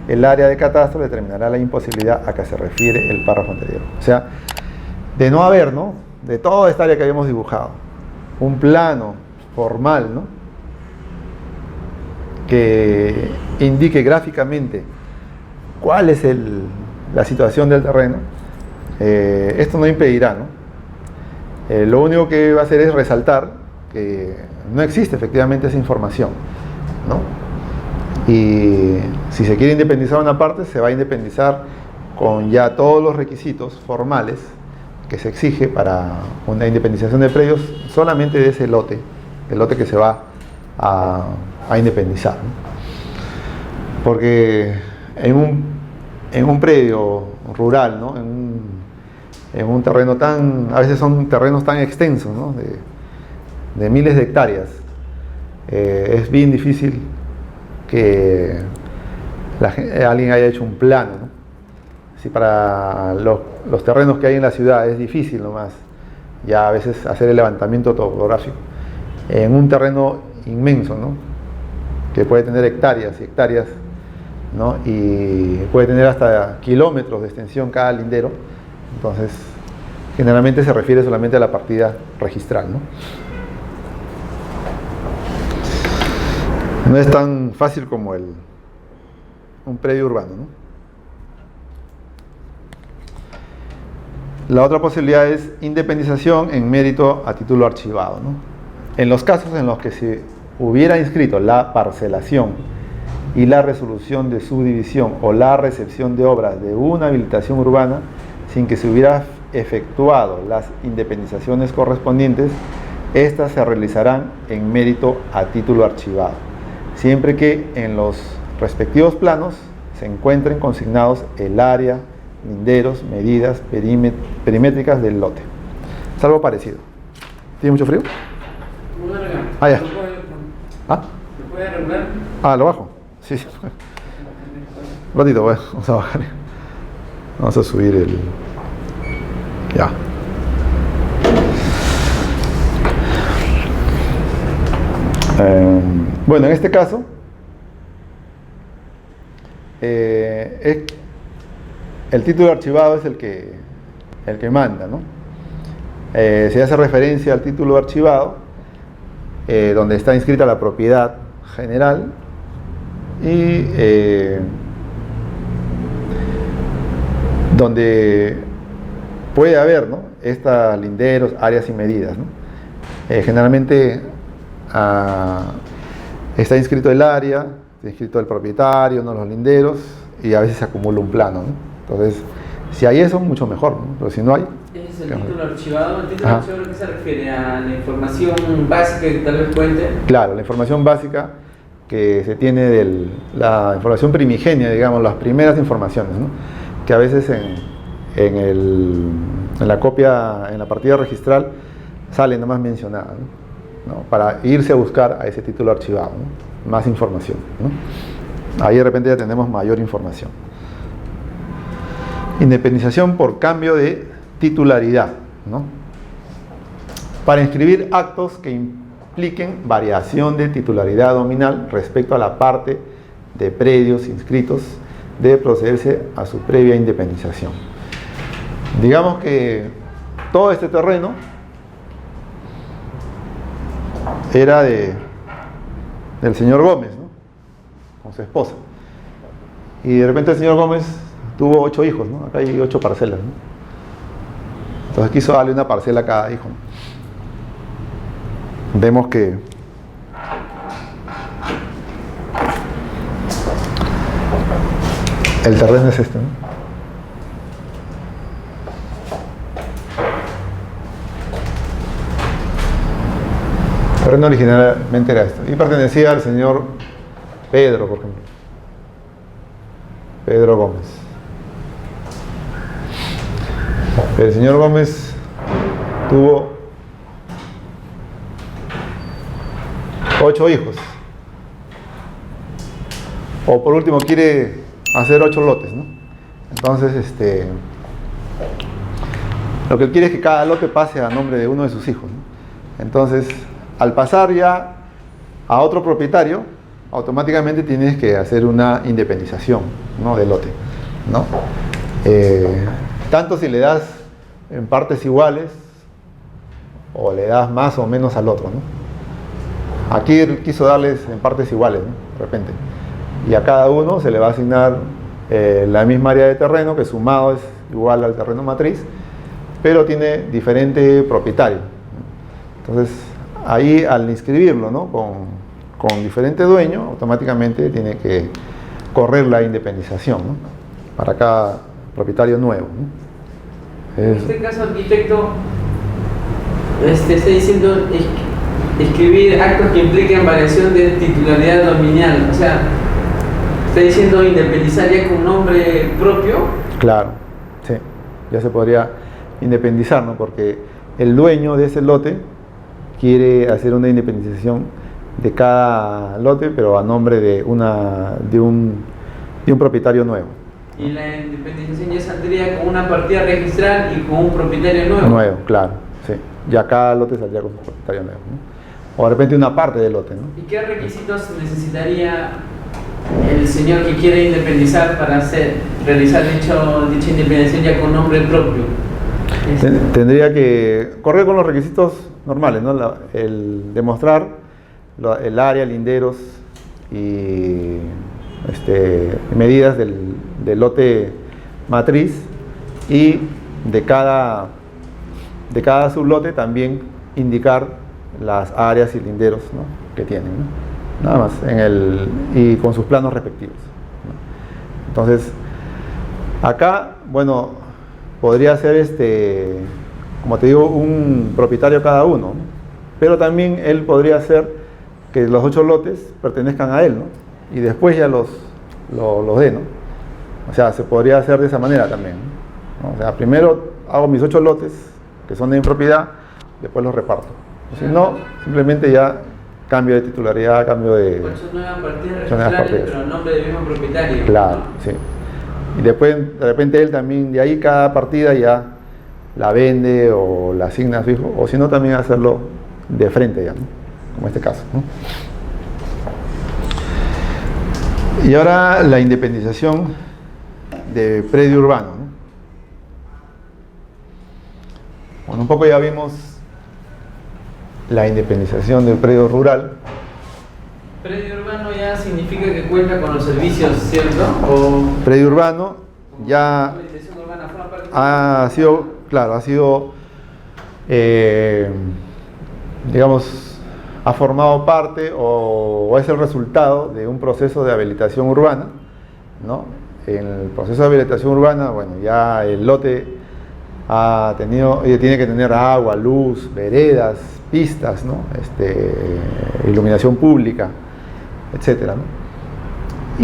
El área de catastro determinará la imposibilidad a que se refiere el párrafo anterior. O sea, de no haber, ¿no?, de toda esta área que habíamos dibujado, un plano formal, ¿no?, que indique gráficamente cuál es la situación del terreno, esto no impedirá, ¿no? Lo único que va a hacer es resaltar que no existe efectivamente esa información, ¿no? Y si se quiere independizar una parte, se va a independizar con ya todos los requisitos formales que se exige para una independización de predios solamente de ese lote, el lote que se va a independizar, ¿no? Porque en un predio rural, ¿no?, en un terreno a veces son terrenos tan extensos, ¿no?, de miles de hectáreas, es bien difícil que alguien haya hecho un plano, ¿no? Si para los terrenos que hay en la ciudad es difícil nomás ya a veces hacer el levantamiento topográfico, en un terreno inmenso, ¿no?, que puede tener hectáreas y hectáreas, ¿no?, y puede tener hasta kilómetros de extensión cada lindero, entonces generalmente se refiere solamente a la partida registral, ¿no? No es tan fácil como un predio urbano, ¿no? La otra posibilidad es independización en mérito a título archivado, ¿no? En los casos en los que se hubiera inscrito la parcelación y la resolución de subdivisión o la recepción de obras de una habilitación urbana sin que se hubiera efectuado las independizaciones correspondientes, estas se realizarán en mérito a título archivado, siempre que en los respectivos planos se encuentren consignados el área, linderos, medidas perimétricas del lote. Es algo parecido. ¿Tiene mucho frío? Ya. ¿Se puede regular? Lo bajo. Sí. Un ratito, bueno, vamos a bajar. Vamos a subir ya. Bueno, en este caso el título archivado es el que manda, ¿no? Se hace referencia al título archivado, donde está inscrita la propiedad general y donde puede haber, ¿no?, estas linderos, áreas y medidas, ¿no? Generalmente está inscrito el área, está inscrito el propietario, no los linderos, y a veces se acumula un plano, ¿no? Entonces, si hay eso, mucho mejor, ¿no? Pero si no hay... ¿Ese es el título archivado? ¿El título archivado a qué se refiere? ¿A la información básica que tal vez cuente? Claro, la información básica que se tiene la información primigenia, digamos, las primeras informaciones, ¿no?, que a veces en la copia, en la partida registral, sale nomás mencionada, ¿no? Para irse a buscar a ese título archivado, ¿no? Más información, ¿no? Ahí de repente ya tenemos mayor información. Independización por cambio de titularidad, ¿no? Para inscribir actos que impliquen variación de titularidad nominal respecto a la parte de predios inscritos, debe procederse a su previa independización. Digamos que todo este terreno era del señor Gómez, ¿no? Con su esposa. Y de repente el señor Gómez tuvo 8 hijos, ¿no? Acá hay 8 parcelas, ¿no? Entonces quiso darle una parcela a cada hijo. Vemos que el terreno es este, ¿no? El terreno originalmente era esto y pertenecía al señor Pedro, por ejemplo. Pedro Gómez. El señor Gómez tuvo 8 hijos. O por último quiere hacer 8 lotes, ¿no? Entonces, lo que él quiere es que cada lote pase a nombre de uno de sus hijos, ¿no? Entonces, al pasar ya a otro propietario, automáticamente tienes que hacer una independización, ¿no? Del lote, ¿no? Tanto si le das en partes iguales o le das más o menos al otro, ¿no? Aquí él quiso darles en partes iguales, ¿no? De repente. Y a cada uno se le va a asignar la misma área de terreno, que sumado es igual al terreno matriz, pero tiene diferente propietario. Entonces, ahí al inscribirlo, ¿no? con diferente dueño, automáticamente tiene que correr la independización, ¿no? Para cada propietario nuevo, ¿no? En este caso, arquitecto, está diciendo escribir actos que impliquen variación de titularidad nominal, o sea, está diciendo independizar ya con nombre propio. Claro, sí, ya se podría independizar, ¿no? Porque el dueño de ese lote quiere hacer una independización de cada lote, pero a nombre de un propietario nuevo. Y la independización ya saldría con una partida registral y con un propietario nuevo. Nuevo, claro, sí. Ya cada lote saldría con su propietario nuevo, ¿no? O de repente una parte del lote, ¿no? ¿Y qué requisitos necesitaría el señor que quiere independizar para realizar dicha independización ya con nombre propio? Tendría que correr con los requisitos normales, ¿no? El demostrar el área, linderos y medidas del lote matriz, y de cada sublote también indicar las áreas y linderos, ¿no? Que tienen, ¿no? Nada más, y con sus planos respectivos, ¿no? Entonces, acá, bueno, podría ser como te digo, un propietario cada uno, ¿no? Pero también él podría hacer que los 8 lotes pertenezcan a él, ¿no? Y después ya los dé, ¿no? O sea, se podría hacer de esa manera también, ¿no? O sea, primero hago mis 8 lotes que son de mi propiedad, después los reparto. O si no, simplemente ya cambio de titularidad, cambio de... 8 nuevas partidas registrales, pero a nombre del mismo propietario. Claro, sí. Y después, de repente, él también, de ahí cada partida ya la vende o la asigna a su hijo, o si no, también hacerlo de frente ya, ¿no? Como este caso, ¿no? Y ahora la independización de predio urbano, ¿no? Bueno, un poco ya vimos la independización del predio rural. Predio urbano ya significa que cuenta con los servicios, ¿cierto? O predio urbano ya ha sido, claro, digamos, ha formado parte o es el resultado de un proceso de habilitación urbana, ¿no? En el proceso de habilitación urbana, bueno, ya el lote tiene que tener agua, luz, veredas, pistas, ¿no? Iluminación pública, etcétera, ¿no?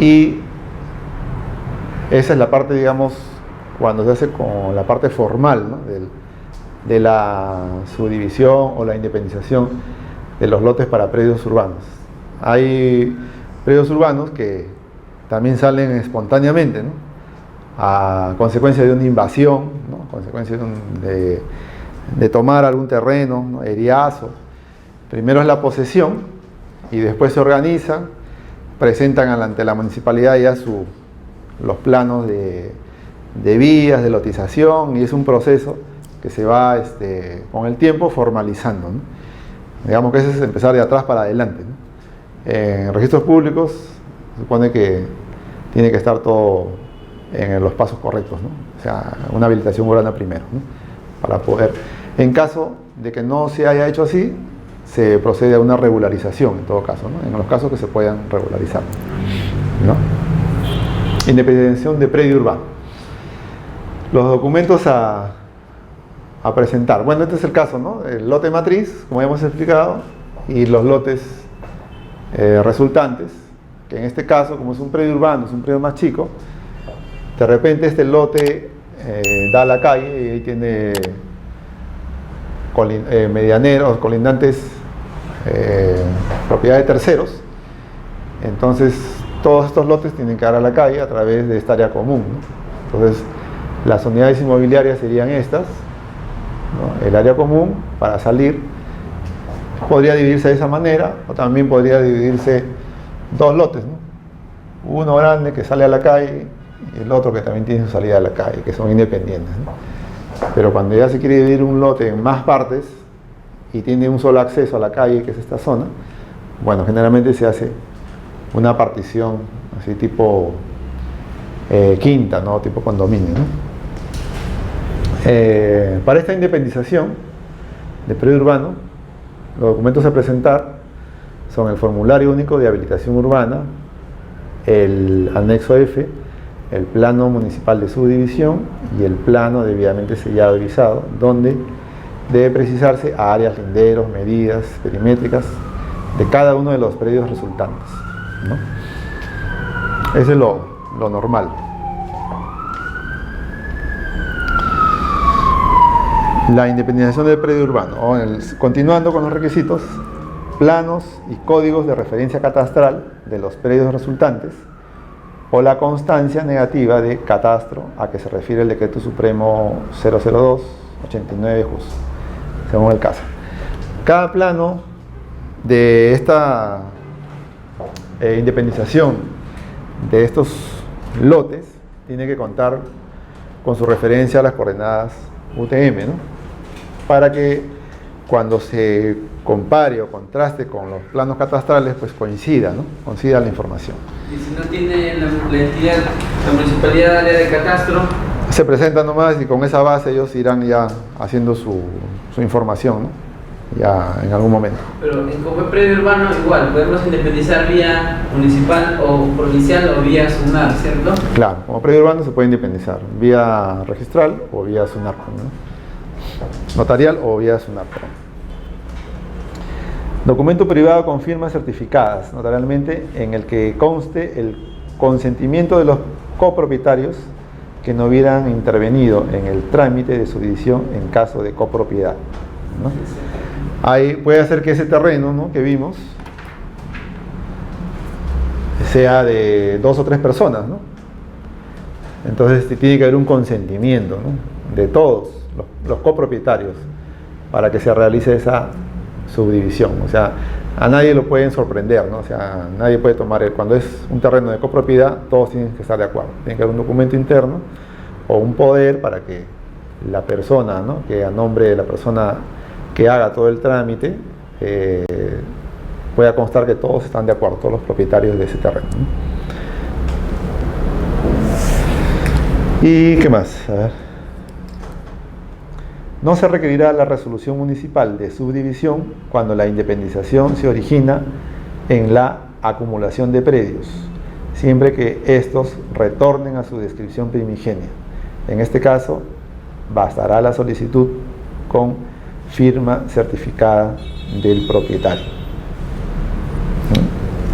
Y esa es la parte, digamos, cuando se hace con la parte formal, ¿no? de la subdivisión o la independización de los lotes para predios urbanos. Hay predios urbanos que también salen espontáneamente, ¿no? A consecuencia de una invasión, ¿no? A consecuencia de tomar algún terreno, ¿no? Eriazo. Primero es la posesión y después se organizan, presentan ante la municipalidad ya los planos de vías, de lotización, y es un proceso que se va con el tiempo formalizando, ¿no? Digamos que ese es empezar de atrás para adelante, ¿no? En registros públicos se supone que tiene que estar todo en los pasos correctos, ¿no? O sea, una habilitación urbana primero, ¿no? Para poder, en caso de que no se haya hecho así, se procede a una regularización en todo caso, ¿no? En los casos que se puedan regularizar, ¿no? Independización de predio urbano. Los documentos a presentar. Bueno, este es el caso, ¿no? El lote matriz, como hemos explicado, y los lotes resultantes, que en este caso, como es un predio urbano, es un predio más chico, de repente este lote da a la calle y ahí tiene medianeros, colindantes, propiedad de terceros. Entonces todos estos lotes tienen que dar a la calle a través de esta área común, ¿no? Entonces las unidades inmobiliarias serían estas, ¿no? El área común para salir podría dividirse de esa manera, o también podría dividirse dos lotes, ¿no? Uno grande que sale a la calle y el otro que también tiene su salida a la calle, que son independientes, ¿no? Pero cuando ya se quiere dividir un lote en más partes y tiene un solo acceso a la calle, que es esta zona, bueno, generalmente se hace una partición así tipo quinta, ¿no? Tipo condominio, ¿no? Para esta independización de predio urbano, los documentos a presentar son el formulario único de habilitación urbana, el anexo F, el plano municipal de subdivisión y el plano debidamente sellado y visado, donde debe precisarse áreas, linderos, medidas perimétricas de cada uno de los predios resultantes, ¿no? Ese es lo normal. La independización del predio urbano. Continuando con los requisitos, planos y códigos de referencia catastral de los predios resultantes, o la constancia negativa de catastro a que se refiere el Decreto Supremo 002-89 según el caso. Cada plano de esta independización de estos lotes tiene que contar con su referencia a las coordenadas UTM, ¿no? Para que cuando se compare o contraste con los planos catastrales, pues coincida, ¿no? Coincida la información. Y si no tiene la entidad, la municipalidad de área de catastro, se presenta nomás y con esa base ellos irán ya haciendo su información, ¿no? Ya en algún momento. Pero como es predio urbano, igual, podemos independizar vía municipal o provincial o vía SUNAR, ¿cierto? Claro, como predio urbano se puede independizar vía registral o vía SUNAR, ¿no? Notarial o vía SUNAR. Documento privado con firmas certificadas notarialmente en el que conste el consentimiento de los copropietarios que no hubieran intervenido en el trámite de subdivisión en caso de copropiedad, ¿no? Ahí puede ser que ese terreno, ¿no?, que vimos sea de 2 o 3 personas, ¿no? Entonces tiene que haber un consentimiento, ¿no?, de todos los copropietarios para que se realice esa subdivisión. O sea, a nadie lo pueden sorprender, ¿no? O sea, nadie puede tomar cuando es un terreno de copropiedad, todos tienen que estar de acuerdo. Tiene que haber un documento interno o un poder para que la persona, ¿no?, que a nombre de la persona que haga todo el trámite pueda constar que todos están de acuerdo, todos los propietarios de ese terreno, ¿no? ¿Y qué más? A ver. No se requerirá la resolución municipal de subdivisión cuando la independización se origina en la acumulación de predios, siempre que estos retornen a su descripción primigenia. En este caso, bastará la solicitud con firma certificada del propietario.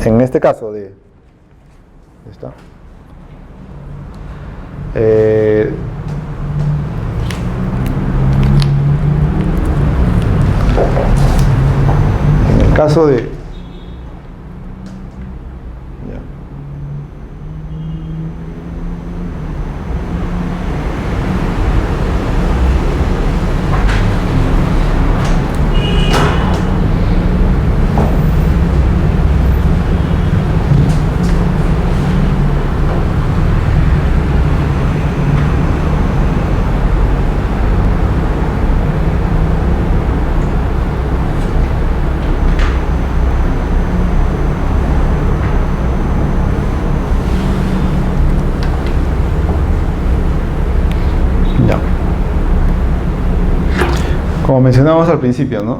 En este caso caso de... Como mencionamos al principio, ¿no?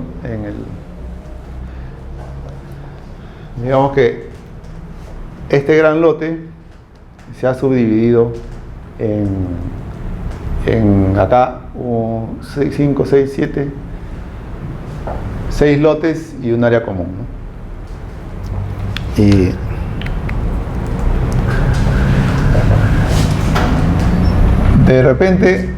Digamos que este gran lote se ha subdividido en acá 5, 6, 7, 6 lotes y un área común, ¿no? Y de repente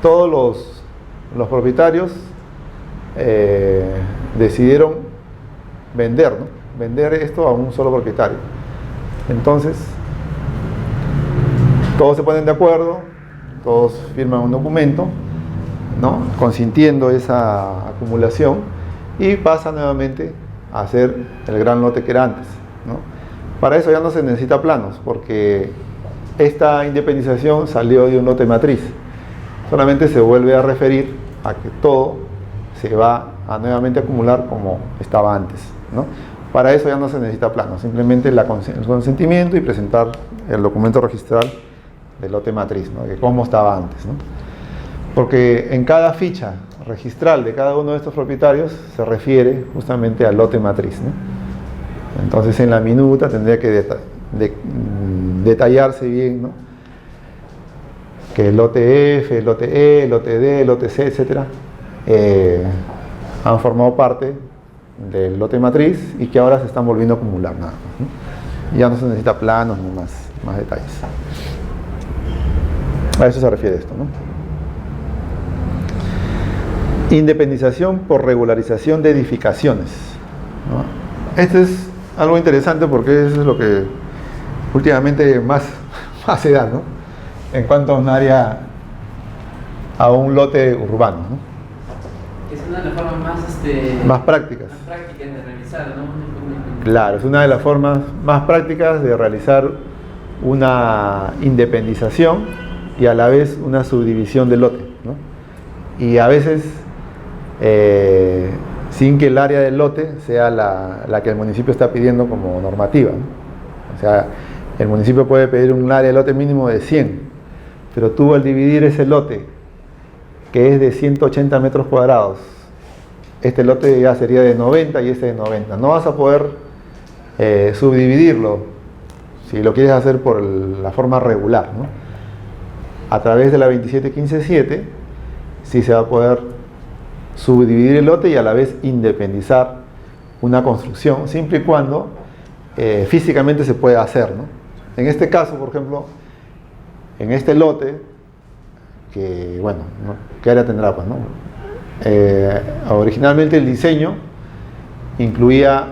todos los propietarios decidieron vender, ¿no? Vender esto a un solo propietario. Entonces, todos se ponen de acuerdo, todos firman un documento, ¿no? Consintiendo esa acumulación y pasa nuevamente a hacer el gran lote que era antes, ¿no? Para eso ya no se necesita planos, porque esta independización salió de un lote matriz. Solamente se vuelve a referir a que todo se va a nuevamente acumular como estaba antes, ¿no? Para eso ya no se necesita plano, simplemente el consentimiento y presentar el documento registral del lote matriz, ¿no? De cómo estaba antes, ¿no? Porque en cada ficha registral de cada uno de estos propietarios se refiere justamente al lote matriz, ¿no? Entonces en la minuta tendría que detallarse bien, ¿no? Que el lote F, el lote E, el lote D, el lote C, etc. Han formado parte del lote matriz y que ahora se están volviendo a acumular nada más, ¿no? Ya no se necesita planos ni más detalles. A eso se refiere esto, ¿no? Independización por regularización de edificaciones, ¿no? Este es algo interesante porque eso es lo que últimamente más se da, ¿no? En cuanto a un área, a un lote urbano, ¿no? Es una de las formas más prácticas de realizar, ¿no? Claro, es una de las formas más prácticas de realizar una independización y a la vez una subdivisión del lote, ¿no? Y a veces sin que el área del lote sea la que el municipio está pidiendo como normativa, ¿no? O sea, el municipio puede pedir un área de lote mínimo de 100, pero tú al dividir ese lote, que es de 180 metros cuadrados, este lote ya sería de 90 y este de 90. No vas a poder subdividirlo si lo quieres hacer por la forma regular, ¿no? A través de la 27.15.7 sí se va a poder subdividir el lote y a la vez independizar una construcción, siempre y cuando físicamente se pueda hacer, ¿no? En este caso, por ejemplo, en este lote, que bueno, ¿no? ¿Qué área tendrá? Pues, ¿no? Originalmente el diseño incluía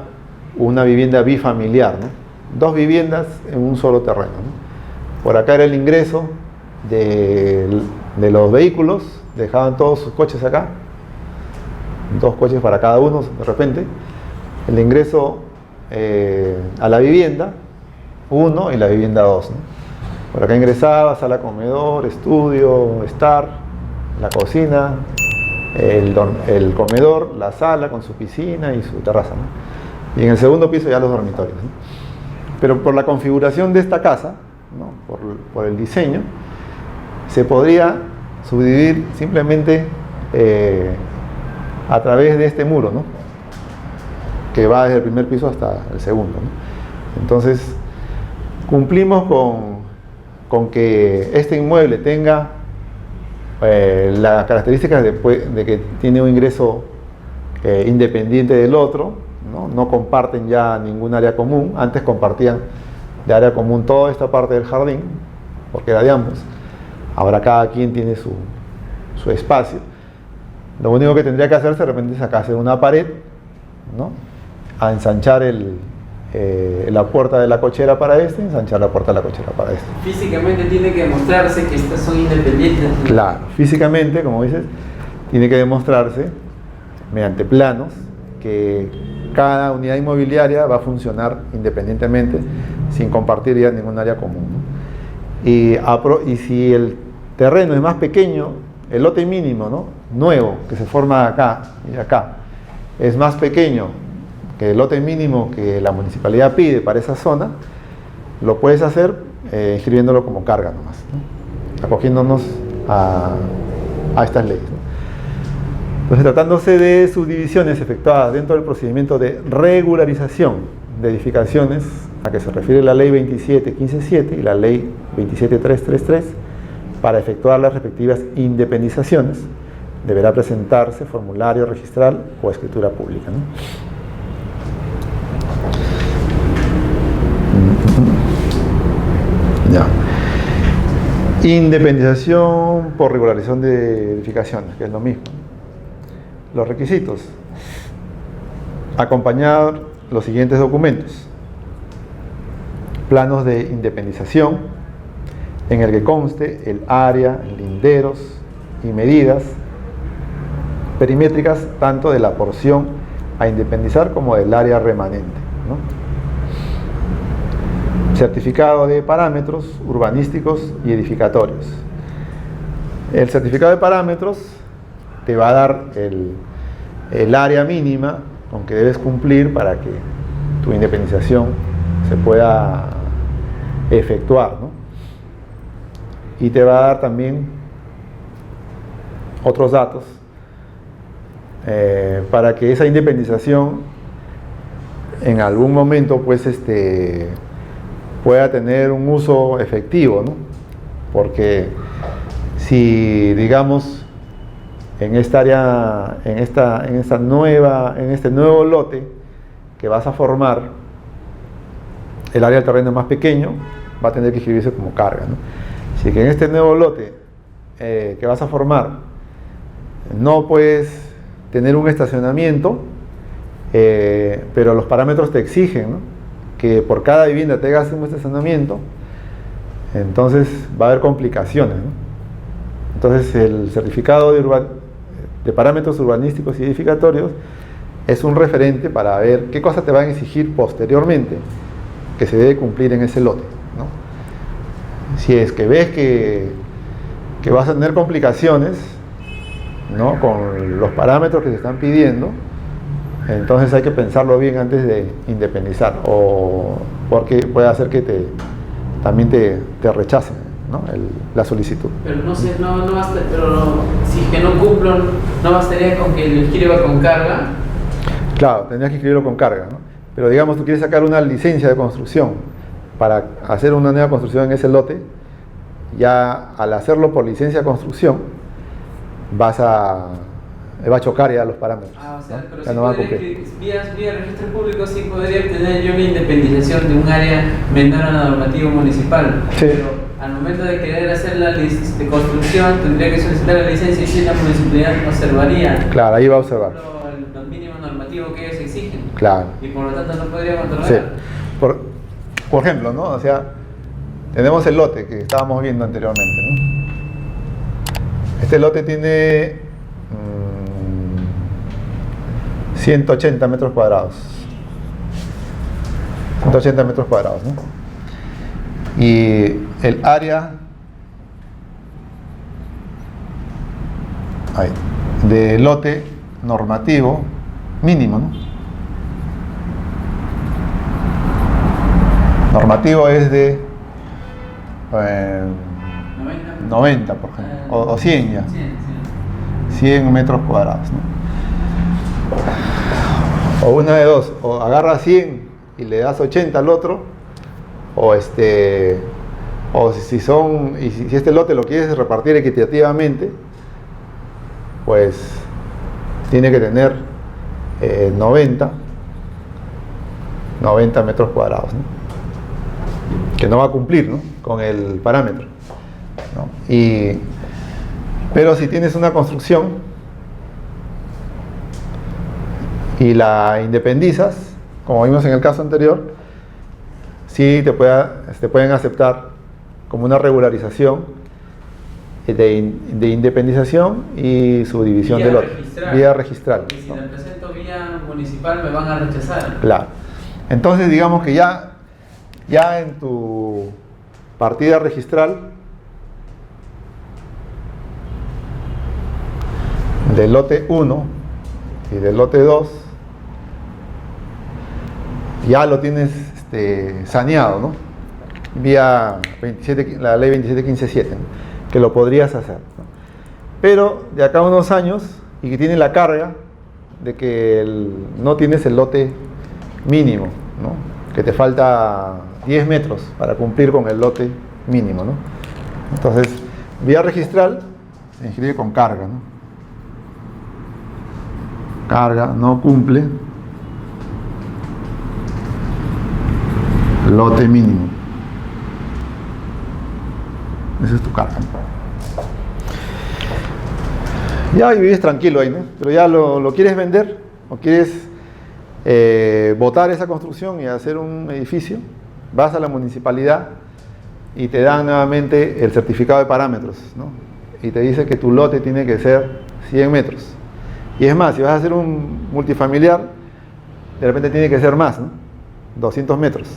una vivienda bifamiliar, ¿no? 2 viviendas en un solo terreno, ¿no? Por acá era el ingreso de los vehículos, dejaban todos sus coches acá, 2 coches para cada uno de repente, el ingreso a la vivienda 1 y la vivienda 2, ¿no? Por acá ingresaba sala, comedor, estudio, estar, la cocina, el comedor, la sala con su piscina y su terraza, ¿no? Y en el segundo piso ya los dormitorios, ¿no? Pero por la configuración de esta casa, ¿no? por el diseño, se podría subdividir simplemente a través de este muro, ¿no? Que va desde el primer piso hasta el segundo, ¿no? Entonces, cumplimos con que este inmueble tenga las características de que tiene un ingreso independiente del otro, ¿no? No comparten ya ningún área común. Antes compartían de área común toda esta parte del jardín, porque era de ambos. Ahora cada quien tiene su espacio, Lo único que tendría que hacerse de repente es acá hacer una pared, ¿no? A ensanchar la puerta de la cochera para ensanchar la puerta de la cochera para este. Físicamente tiene que demostrarse que estas son independientes. Claro, físicamente, como dices, tiene que demostrarse mediante planos que cada unidad inmobiliaria va a funcionar independientemente, sin compartir ya ningún área común, ¿no? Y si el terreno es más pequeño, el lote mínimo, ¿no? Nuevo, que se forma acá y acá, es más pequeño que el lote mínimo que la municipalidad pide para esa zona, lo puedes hacer inscribiéndolo como carga nomás, ¿no? Acogiéndonos a estas leyes, ¿no? Entonces, tratándose de subdivisiones efectuadas dentro del procedimiento de regularización de edificaciones a que se refiere la ley 27.15.7 y la ley 27.333, para efectuar las respectivas independizaciones, deberá presentarse formulario registral o escritura pública, ¿no? Ya. Independización por regularización de edificaciones, que es lo mismo. Los requisitos: acompañar los siguientes documentos: planos de independización, en el que conste el área, linderos y medidas perimétricas tanto de la porción a independizar como del área remanente, ¿no? Certificado de parámetros urbanísticos y edificatorios. El certificado de parámetros te va a dar el área mínima con que debes cumplir para que tu independización se pueda efectuar, ¿no? Y te va a dar también otros datos para que esa independización en algún momento pues pueda tener un uso efectivo, ¿no? Porque si, digamos, en esta área, en este nuevo lote que vas a formar, el área del terreno es más pequeño, va a tener que inscribirse como carga, ¿no? Así que en este nuevo lote que vas a formar no puedes tener un estacionamiento, pero los parámetros te exigen, ¿no?, que por cada vivienda te hagas un estacionamiento. Entonces va a haber complicaciones, ¿no? Entonces el certificado de parámetros urbanísticos y edificatorios es un referente para ver qué cosas te van a exigir posteriormente que se debe cumplir en ese lote, ¿no? Si es que ves que vas a tener complicaciones, ¿no?, con los parámetros que se están pidiendo, entonces hay que pensarlo bien antes de independizar, o porque puede hacer que también te rechacen, ¿no?, la solicitud. Pero no sé, no basta, pero si es que no cumplo, no bastaría con que lo inscriba con carga. Claro, tendrías que inscribirlo con carga, ¿no? Pero digamos, tú quieres sacar una licencia de construcción para hacer una nueva construcción en ese lote, ya al hacerlo por licencia de construcción va a chocar ya los parámetros. O sea, ¿no? pero ya si no va a cumplir. Vía registro público sí podría obtener yo la independización de un área menor a la normativa municipal. Sí. Pero al momento de querer hacer la de construcción tendría que solicitar la licencia y si la municipalidad observaría. Claro, ahí va a observar. Los mínimos normativos que ellos exigen. Claro. Y por lo tanto no podría controlar. Sí. Por ejemplo, ¿no? O sea, tenemos el lote que estábamos viendo anteriormente, ¿no? Este lote tiene 180 metros cuadrados. 180 metros cuadrados, ¿no? Y el área de lote normativo mínimo, ¿no? Normativo es de 90, por ejemplo, o 100 ya. 100 metros cuadrados, ¿no? O una de dos, o agarras 100 y le das 80 al otro, o si este lote lo quieres repartir equitativamente, pues tiene que tener 90 metros cuadrados, ¿no?, que no va a cumplir, ¿no?, con el parámetro, ¿no? Pero si tienes una construcción, y la independizas, como vimos en el caso anterior, sí te pueden aceptar como una regularización de independización y subdivisión vía del lote. registral. Vía registral. Y si la presento vía municipal me van a rechazar. Claro. Entonces digamos que ya en tu partida registral del lote 1 y del lote 2 ya lo tienes saneado, ¿no? Vía la ley 27.15.7, ¿no? Que lo podrías hacer, ¿no? Pero de acá a unos años y que tiene la carga de que no tienes el lote mínimo, ¿no? Que te falta 10 metros para cumplir con el lote mínimo, ¿no? Entonces, vía registral se inscribe con carga, ¿no? Carga, no cumple lote mínimo. Esa es tu carga, ¿no? Ya vives tranquilo ahí, ¿no? Pero ya lo quieres vender o quieres botar esa construcción y hacer un edificio, vas a la municipalidad y te dan nuevamente el certificado de parámetros, ¿no? Y te dice que tu lote tiene que ser 100 metros. Y es más, si vas a hacer un multifamiliar, de repente tiene que ser más, ¿no? 200 metros,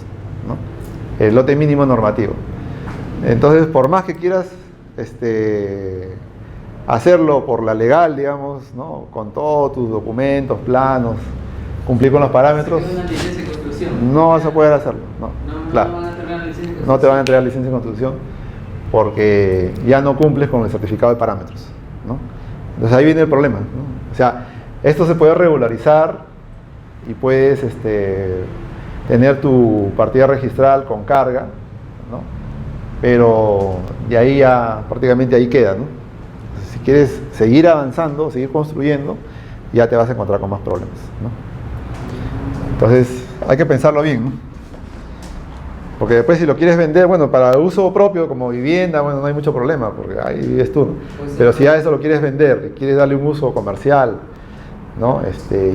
¿no? El lote mínimo normativo. Entonces, por más que quieras hacerlo por la legal, digamos, ¿no? Con todos tus documentos, planos, cumplir con los parámetros, Una licencia de construcción. no vas a poder hacerlo, ¿no? Claro. No van a entregar la licencia de construcción. No te van a entregar licencia de construcción porque ya no cumples con el certificado de parámetros, ¿no? Entonces ahí viene el problema, ¿no? O sea, esto se puede regularizar y puedes tener tu partida registral con carga, ¿no? Pero de ahí ya prácticamente ahí queda, ¿no? Entonces, si quieres seguir avanzando, seguir construyendo, ya te vas a encontrar con más problemas, ¿no? Entonces hay que pensarlo bien, ¿no? Porque después si lo quieres vender, bueno, para uso propio como vivienda, bueno, no hay mucho problema, porque ahí vives tú, ¿no? Pues sí. Pero si ya eso lo quieres vender, quieres darle un uso comercial, ¿no?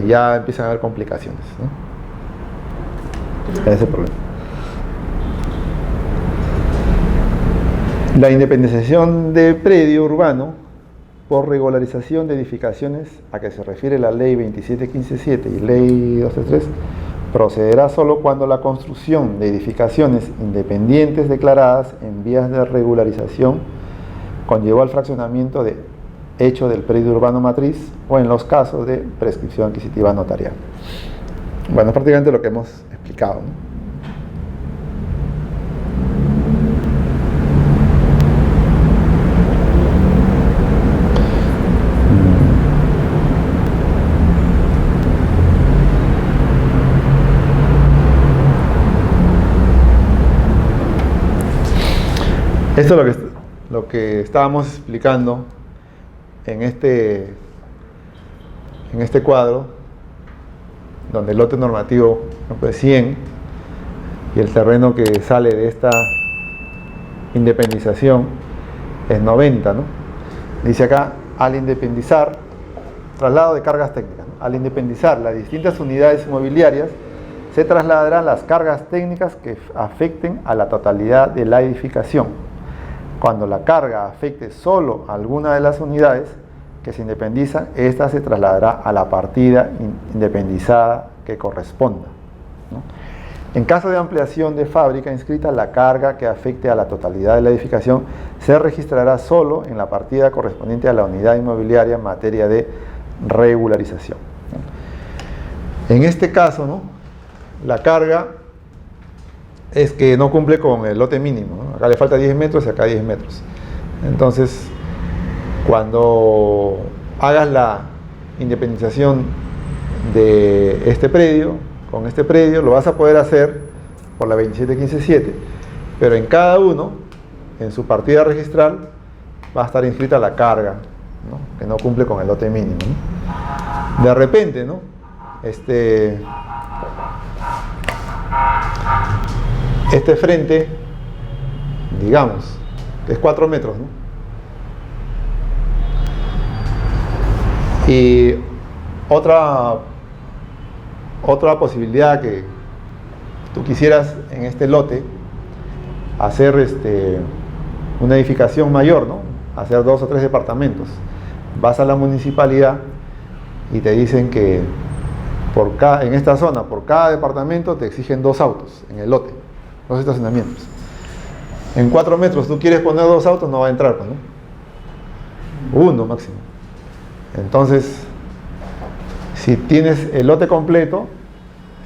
Ya empiezan a haber complicaciones, ¿no? Ese es el problema. La independización de predio urbano por regularización de edificaciones a que se refiere la ley 27.15.7 y ley 233 procederá solo cuando la construcción de edificaciones independientes declaradas en vías de regularización conllevó al fraccionamiento de hecho del predio urbano matriz o en los casos de prescripción adquisitiva notarial. Bueno, es prácticamente lo que hemos explicado, ¿no? Esto es lo que estábamos explicando en este cuadro, donde el lote normativo es 100 y el terreno que sale de esta independización es 90, ¿no? Dice acá, al independizar, traslado de cargas técnicas, ¿no? Al independizar las distintas unidades inmobiliarias, se trasladarán las cargas técnicas que afecten a la totalidad de la edificación. Cuando la carga afecte solo a alguna de las unidades que se independizan, esta se trasladará a la partida independizada que corresponda, ¿no? En caso de ampliación de fábrica inscrita, la carga que afecte a la totalidad de la edificación se registrará solo en la partida correspondiente a la unidad inmobiliaria en materia de regularización, ¿no? En este caso, ¿no? La carga es que no cumple con el lote mínimo, ¿no? Acá le falta 10 metros y acá 10 metros. Entonces, cuando hagas la independización de este predio, con este predio, lo vas a poder hacer por la 27.15.7, pero en cada uno, en su partida registral, va a estar inscrita la carga, ¿no? Que no cumple con el lote mínimo, ¿no? De repente, ¿no? Este frente, digamos, que es 4 metros, ¿no? Y otra otra posibilidad que tú quisieras en este lote hacer una edificación mayor, ¿no? Hacer 2 o 3 departamentos. Vas a la municipalidad y te dicen que en esta zona, por cada departamento te exigen 2 autos en el lote, 2 estacionamientos. En 4 metros tú quieres poner 2 autos, no va a entrar, ¿no? 1 máximo. Entonces, si tienes el lote completo,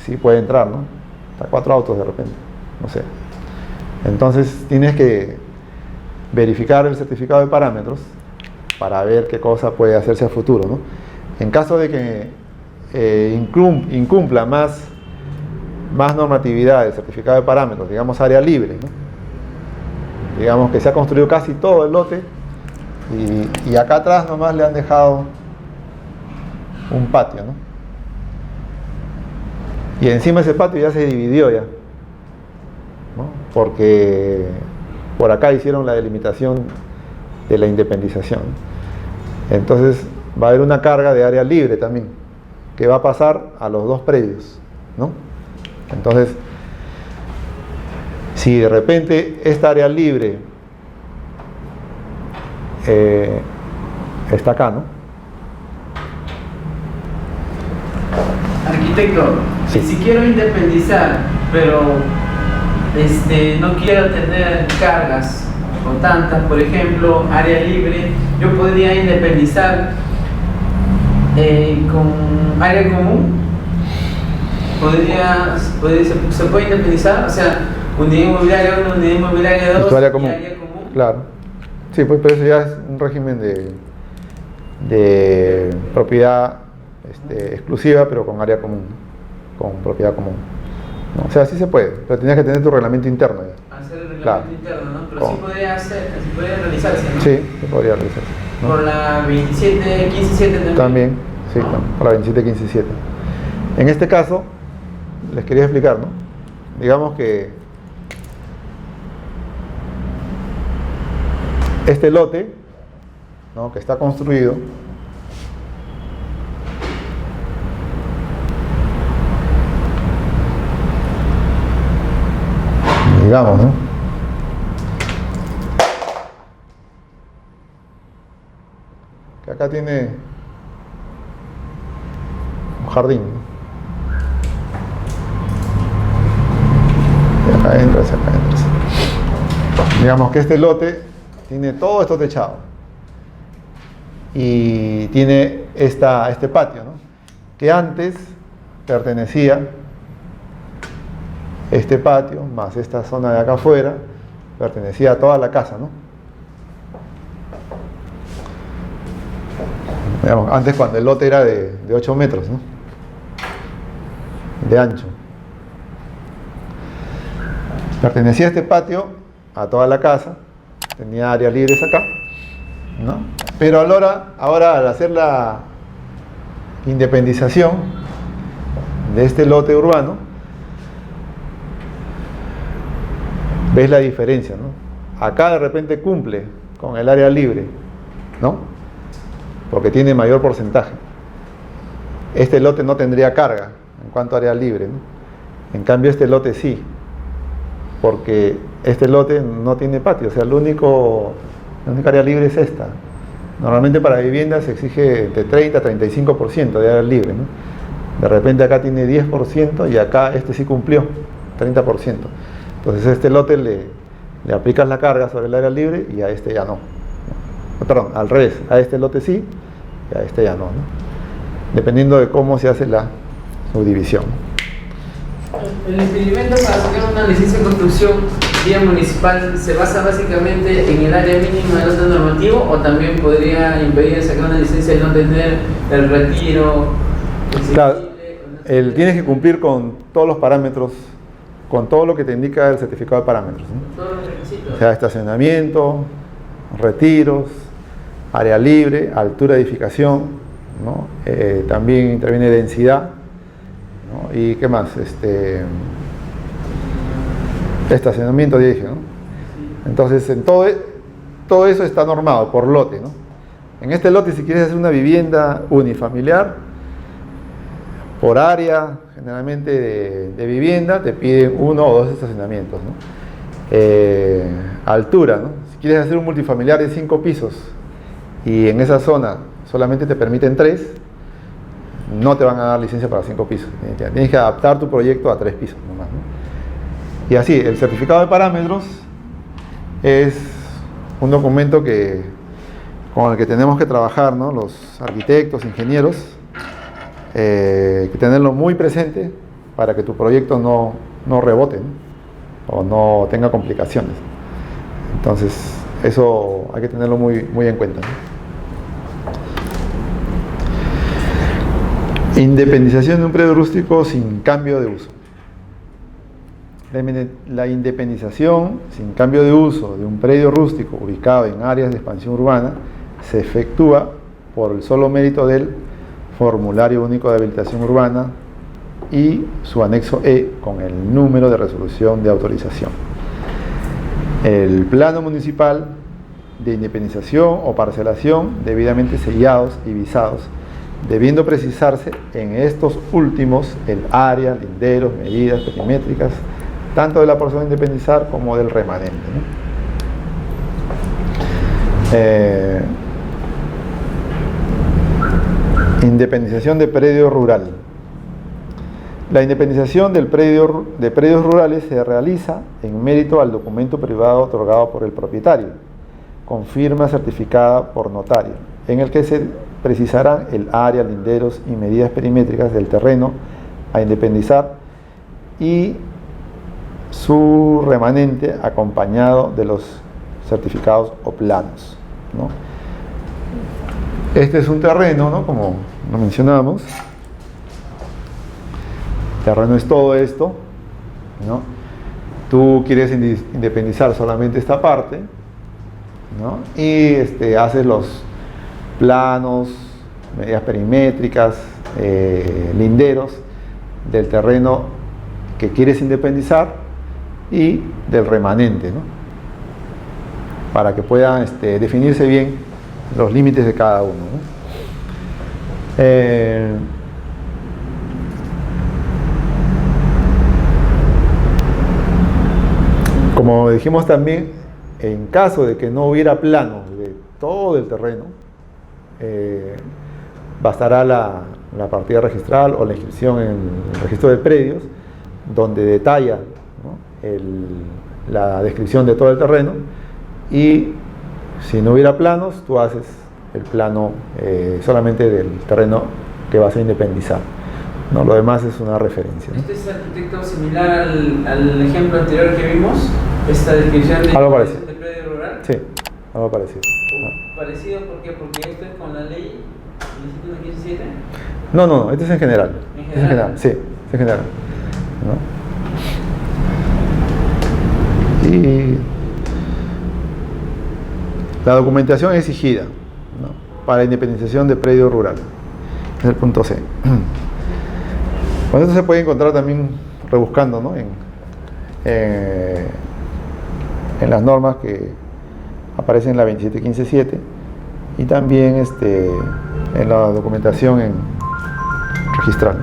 sí puede entrar, ¿no? Hasta 4 autos de repente, no sé. Entonces tienes que verificar el certificado de parámetros para ver qué cosa puede hacerse a futuro, ¿no? En caso de que incumpla más normatividad del certificado de parámetros, digamos área libre, ¿no? Digamos que se ha construido casi todo el lote y acá atrás nomás le han dejado un patio, ¿no? Y encima ese patio ya se dividió ya, ¿no? Porque por acá hicieron la delimitación de la independización. Entonces va a haber una carga de área libre también, que va a pasar a los 2 predios, ¿no? Entonces, si de repente esta área libre está acá, ¿no? Arquitecto, Sí. si quiero independizar, pero no quiero tener cargas o tantas, por ejemplo, área libre, yo podría independizar con área común. ¿Se puede independizar? O sea, unidad inmobiliaria 1, unidad inmobiliaria 2 Y área y común. área común. Claro. Sí, pues pero eso ya es un régimen de propiedad exclusiva, pero con área común, con propiedad común, ¿no? O sea, sí se puede, pero tienes que tener tu reglamento interno ya. Hacer el reglamento Claro. interno, ¿no? Pero Con- sí podría realizarse, ¿no? Sí, se podría realizar, ¿no? Por la 27.15.7 también. También, sí, ¿No? por la 27.15.7. En este caso, les quería explicar, ¿no? Digamos que este lote, ¿no?, que está construido, digamos, ¿no?, que acá tiene un jardín, ¿no? Y acá entras, acá entras. Digamos que este lote tiene todo esto techado y tiene este patio, ¿no?, que antes pertenecía, este patio más esta zona de acá afuera pertenecía a toda la casa, ¿no? Digamos, antes cuando el lote era de 8 metros, ¿no?, de ancho, pertenecía este patio a toda la casa, tenía áreas libres acá, ¿no? Pero ahora al hacer la independización de este lote urbano, ves la diferencia, ¿no? Acá de repente cumple con el área libre, ¿no?, porque tiene mayor porcentaje. Este lote no tendría carga en cuanto a área libre, ¿no? En cambio este lote sí, porque este lote no tiene patio, o sea, la única área libre es esta. Normalmente para viviendas se exige de 30 a 35% de área libre, ¿no? De repente acá tiene 10% y acá este sí cumplió, 30%. Entonces a este lote le aplicas la carga sobre el área libre y a este ya no. Perdón, al revés, a este lote sí y a este ya no, ¿no? Dependiendo de cómo se hace la subdivisión. El impedimento para sacar una licencia de construcción vía municipal se basa básicamente en el área mínima del lote normativo, o también podría impedir sacar una licencia y no tener el retiro exigible. Claro, tienes que cumplir con todos los parámetros, con todo lo que te indica el certificado de parámetros, ¿no? Todos los requisitos. O sea, estacionamiento, retiros, área libre, altura de edificación, ¿no? También interviene densidad, ¿no? Y qué más, estacionamiento, ya dije, ¿no? Entonces todo eso está normado por lote, ¿no? En este lote, si quieres hacer una vivienda unifamiliar, Por área, generalmente de vivienda, te piden 1 o 2 estacionamientos, ¿no? Altura, ¿no? Si quieres hacer un multifamiliar de 5 pisos y en esa zona solamente te permiten 3, no te van a dar licencia para 5 pisos. Tienes que adaptar tu proyecto a 3 pisos nomás, ¿no? Y así, el certificado de parámetros es un documento con el que tenemos que trabajar, ¿no? Los arquitectos, ingenieros, que tenerlo muy presente para que tu proyecto no rebote, ¿no? O no tenga complicaciones. Entonces, eso hay que tenerlo muy, muy en cuenta, ¿no? Independización de un predio rústico sin cambio de uso. La independización sin cambio de uso de un predio rústico ubicado en áreas de expansión urbana se efectúa por el solo mérito del Formulario Único de Habilitación Urbana y su anexo E con el número de resolución de autorización. El plano municipal de independización o parcelación debidamente sellados y visados, debiendo precisarse en estos últimos el área, linderos, medidas perimétricas, tanto de la porción a independizar como del remanente, ¿no? Independización de predio rural. La independización de predios rurales se realiza en mérito al documento privado otorgado por el propietario, con firma certificada por notario, en el que se precisarán el área, linderos y medidas perimétricas del terreno a independizar y su remanente acompañado de los certificados o planos, ¿no? Este es un terreno, ¿no? Como lo mencionamos. El terreno es todo esto, ¿no? Tú quieres independizar solamente esta parte, ¿no? Y haces los planos, medidas perimétricas, linderos del terreno que quieres independizar y del remanente, ¿no? Para que puedan definirse bien los límites de cada uno, ¿no? Como dijimos también, en caso de que no hubiera plano de todo el terreno, bastará la partida registral o la inscripción en el registro de predios, donde detalla, ¿no?, la descripción de todo el terreno, y si no hubiera planos, tú haces el plano solamente del terreno que vas a independizar, ¿no? Lo demás es una referencia, ¿no? ¿Este es arquitecto similar al ejemplo anterior que vimos? ¿Esta descripción de predio rural? Sí, algo parecido. ¿Parecido por qué? Porque esto es con la ley 117. No, este es en general. ¿En general? Es en general, sí, es en general, ¿no? Y la documentación exigida, ¿no?, para independización de predio rural. Es el punto C. Bueno, esto se puede encontrar también rebuscando, ¿no?, en las normas que aparecen en la 27157 y también en la documentación registral.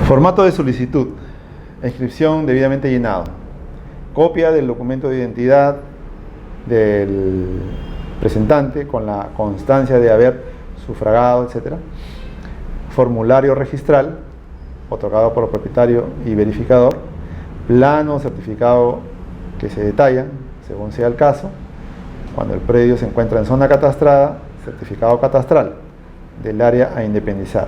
Formato de solicitud. Inscripción debidamente llenado. Copia del documento de identidad del presentante con la constancia de haber sufragado, etc. Formulario registral otorgado por el propietario y verificador. Plano certificado que se detalla según sea el caso. Cuando el predio se encuentra en zona catastrada, certificado catastral del área a independizar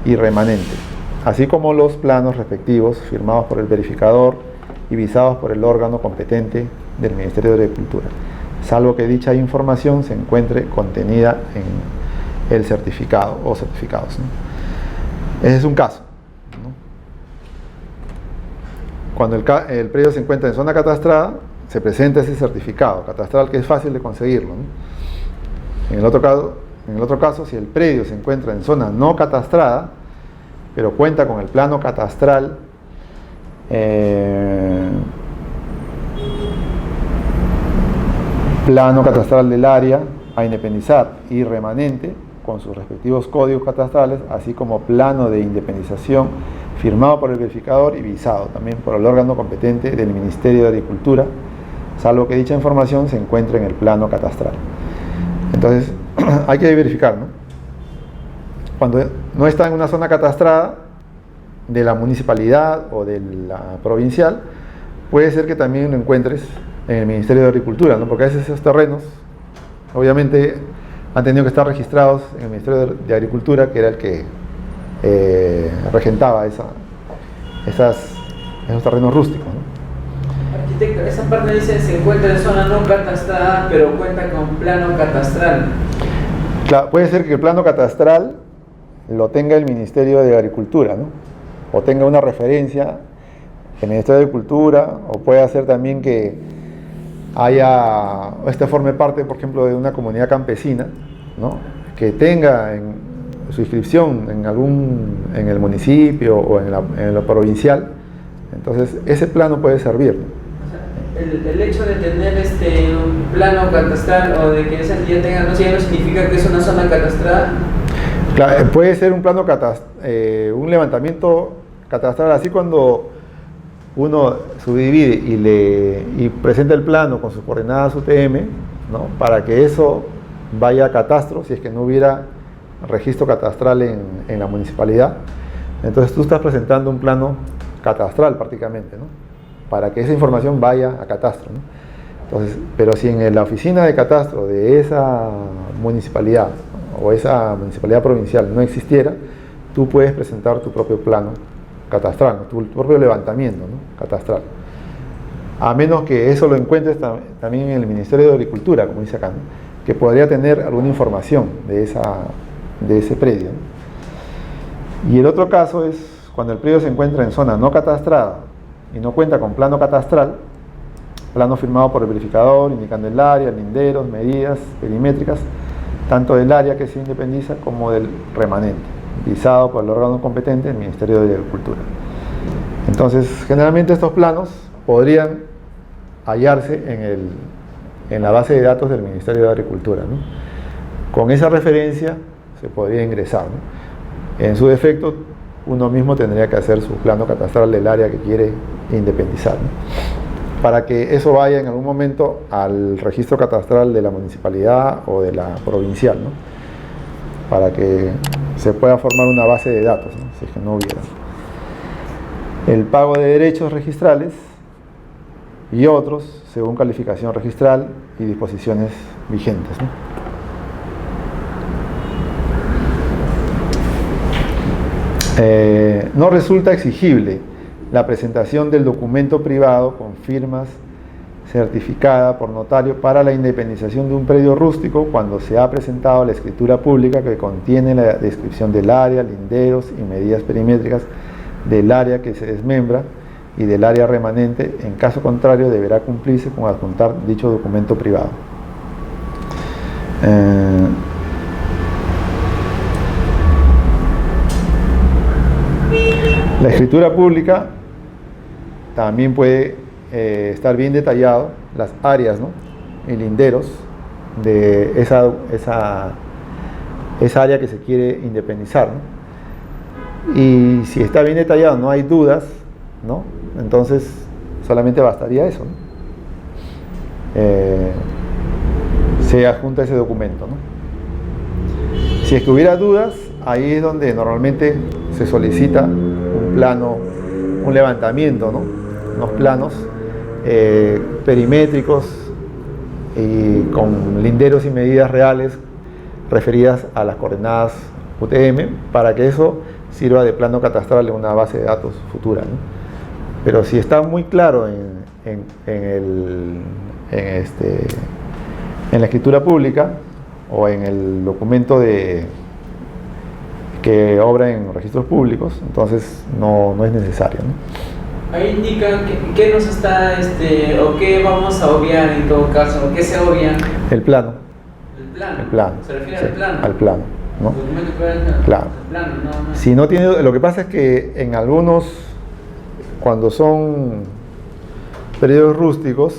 y remanente, así como los planos respectivos firmados por el verificador y visados por el órgano competente del Ministerio de Agricultura, salvo que dicha información se encuentre contenida en el certificado o certificados, ¿no? Ese es un caso, ¿no? Cuando el predio se encuentra en zona catastrada, se presenta ese certificado catastral, que es fácil de conseguirlo, ¿no? En el otro caso, si el predio se encuentra en zona no catastrada, pero cuenta con el plano catastral plano catastral del área a independizar y remanente con sus respectivos códigos catastrales, así como plano de independización firmado por el verificador y visado también por el órgano competente del Ministerio de Agricultura, salvo que dicha información se encuentre en el plano catastral. Entonces, hay que verificar, ¿no? Cuando no está en una zona catastrada de la municipalidad o de la provincial, puede ser que también lo encuentres en el Ministerio de Agricultura, ¿no? Porque a veces esos terrenos, obviamente, han tenido que estar registrados en el Ministerio de Agricultura, que era el que regentaba esos terrenos rústicos, ¿no? Arquitecto, esa parte dice se encuentra en zona no catastrada, pero cuenta con plano catastral. Claro, puede ser que el plano catastral lo tenga el Ministerio de Agricultura, ¿no? O tenga una referencia el Ministerio de Agricultura, o puede ser también que forme parte, por ejemplo, de una comunidad campesina, ¿no? Que tenga en su inscripción en el municipio o en lo provincial. Entonces ese plano puede servir, ¿no? El hecho de tener un plano catastral o de que esa entidad tenga, no significa que es una zona catastrada. Claro, puede ser un plano un levantamiento catastral, así cuando uno subdivide y presenta el plano con sus coordenadas UTM, ¿no? Para que eso vaya a catastro, si es que no hubiera registro catastral en la municipalidad. Entonces tú estás presentando un plano catastral prácticamente, ¿no? Para que esa información vaya a catastro, ¿no? Entonces, pero si en la oficina de catastro de esa municipalidad o esa municipalidad provincial no existiera, tú puedes presentar tu propio plano catastral, ¿no? Tu propio levantamiento, ¿no? Catastral. A menos que eso lo encuentres también en el Ministerio de Agricultura, como dice acá, ¿no? Que podría tener alguna información de ese predio, ¿no? Y el otro caso es cuando el predio se encuentra en zona no catastrada y no cuenta con plano catastral, plano firmado por el verificador indicando el área, linderos, medidas perimétricas, tanto del área que se independiza como del remanente, visado por el órgano competente, el Ministerio de Agricultura. Entonces, generalmente estos planos podrían hallarse en la base de datos del Ministerio de Agricultura, ¿no? Con esa referencia se podría ingresar, ¿no? En su defecto, uno mismo tendría que hacer su plano catastral del área que quiere independizar, ¿no? Para que eso vaya en algún momento al registro catastral de la municipalidad o de la provincial, ¿no? Para que se pueda formar una base de datos, ¿no? Si es que no hubiera. El pago de derechos registrales y otros según calificación registral y disposiciones vigentes, ¿no? No resulta exigible la presentación del documento privado con firmas certificada por notario para la independización de un predio rústico cuando se ha presentado la escritura pública que contiene la descripción del área, linderos y medidas perimétricas del área que se desmembra y del área remanente. En caso contrario, deberá cumplirse con adjuntar dicho documento privado. La escritura pública también puede estar bien detallado las áreas, ¿no? Y linderos de esa área que se quiere independizar, ¿no? Y si está bien detallado, no hay dudas, ¿no? Entonces solamente bastaría eso, ¿no? Se adjunta ese documento, ¿no? Si es que hubiera dudas, ahí es donde normalmente se solicita un plano, un levantamiento, ¿no? Unos planos perimétricos y con linderos y medidas reales referidas a las coordenadas UTM para que eso sirva de plano catastral en una base de datos futura, ¿no? Pero si está muy claro en la escritura pública o en el documento que obra en registros públicos, entonces no es necesario, ¿no? Ahí indican qué nos está, o qué vamos a obviar en todo caso, o qué se obvia. El plano. El plano. El plano. ¿Se refiere Sí, al plano? al plano, ¿no? El documento que va Claro. al plano, no. Si no tiene, lo que pasa es que en algunos cuando son predios rústicos,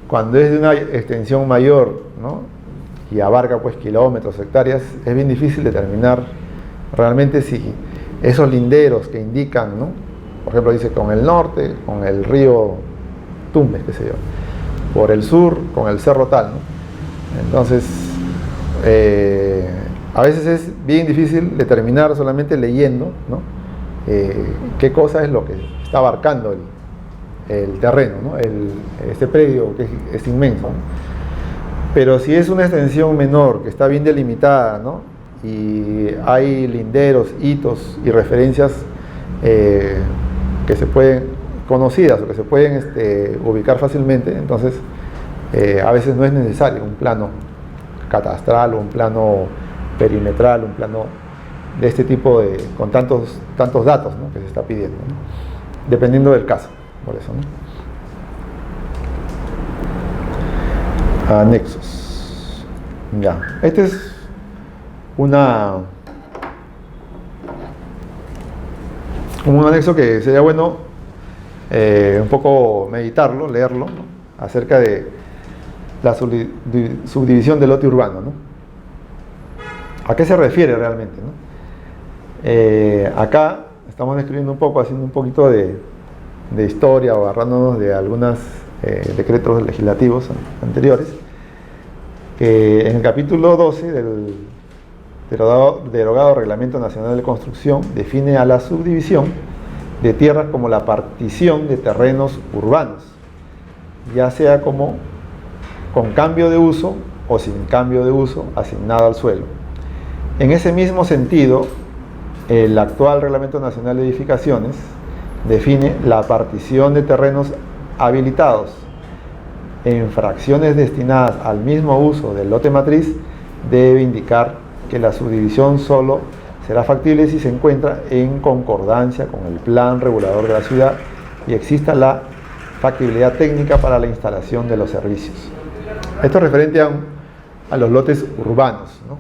cuando es de una extensión mayor, ¿no?, y abarca pues kilómetros, hectáreas, es bien difícil determinar realmente si esos linderos que indican, ¿no?, por ejemplo dice con el norte, con el río Tumbes, qué sé yo, por el sur, con el cerro tal, ¿no? Entonces, a veces es bien difícil determinar solamente leyendo, ¿no?, qué cosa es lo que está abarcando el terreno, ¿no?, este predio que es inmenso, ¿no? Pero si es una extensión menor, que está bien delimitada, ¿no?, y hay linderos, hitos y referencias que se pueden, conocidas o que se pueden ubicar fácilmente, entonces a veces no es necesario un plano catastral o un plano perimetral, un plano de este tipo con tantos datos, ¿no?, que se está pidiendo, ¿no?, dependiendo del caso, por eso, ¿no? Anexos. Ya, este es un anexo que sería bueno un poco meditarlo, leerlo, ¿no?, acerca de la subdivisión del lote urbano, ¿no? ¿A qué se refiere realmente, ¿no? Acá estamos describiendo un poco, haciendo un poquito de historia o agarrándonos de algunos decretos legislativos anteriores, que en el capítulo 12 del derogado Reglamento Nacional de Construcción define a la subdivisión de tierras como la partición de terrenos urbanos, ya sea como con cambio de uso o sin cambio de uso asignado al suelo. En ese mismo sentido, el actual Reglamento Nacional de Edificaciones define la partición de terrenos habilitados en fracciones destinadas al mismo uso del lote matriz. Debe indicar que la subdivisión solo será factible si se encuentra en concordancia con el plan regulador de la ciudad y exista la factibilidad técnica para la instalación de los servicios. Esto es referente a los lotes urbanos, ¿no?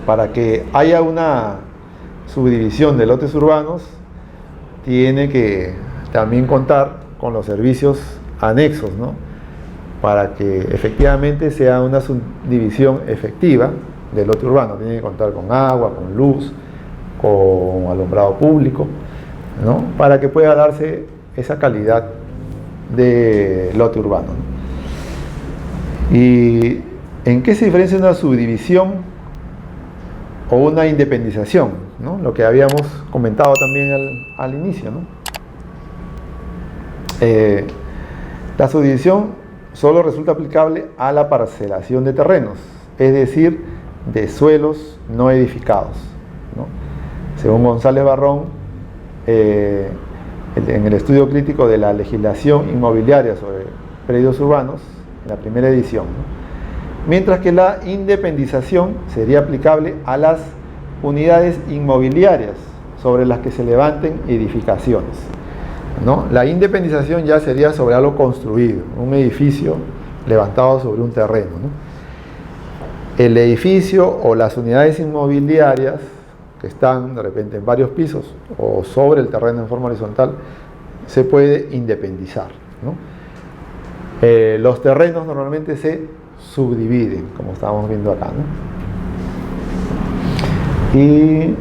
Para que haya una subdivisión de lotes urbanos, tiene que también contar con los servicios anexos, ¿no?, para que efectivamente sea una subdivisión efectiva del lote urbano. Tiene que contar con agua, con luz, con alumbrado público, ¿no?, para que pueda darse esa calidad de lote urbano, ¿no? ¿Y en qué se diferencia una subdivisión o una independización, ¿no?, lo que habíamos comentado también al inicio, ¿no? La subdivisión solo resulta aplicable a la parcelación de terrenos, es decir, de suelos no edificados, ¿no? Según González Barrón, en el estudio crítico de la legislación inmobiliaria sobre predios urbanos, en la primera edición, ¿no?, mientras que la independización sería aplicable a las unidades inmobiliarias sobre las que se levanten edificaciones, ¿no? La independización ya sería sobre algo construido, un edificio levantado sobre un terreno, ¿no? El edificio o las unidades inmobiliarias que están de repente en varios pisos o sobre el terreno en forma horizontal se puede independizar, ¿no? Los terrenos normalmente se subdividen, como estamos viendo acá, ¿no? Y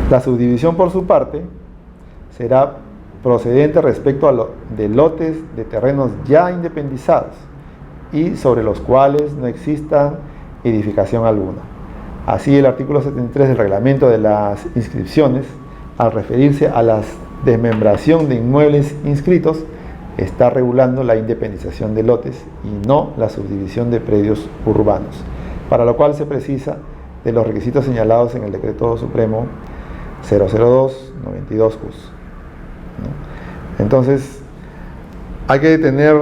la subdivisión, por su parte, será procedente respecto de lotes de terrenos ya independizados y sobre los cuales no exista edificación alguna. Así, el artículo 73 del reglamento de las inscripciones, al referirse a la desmembración de inmuebles inscritos, está regulando la independización de lotes y no la subdivisión de predios urbanos, para lo cual se precisa de los requisitos señalados en el Decreto Supremo 002/92 JUS, ¿no? Entonces, hay que tener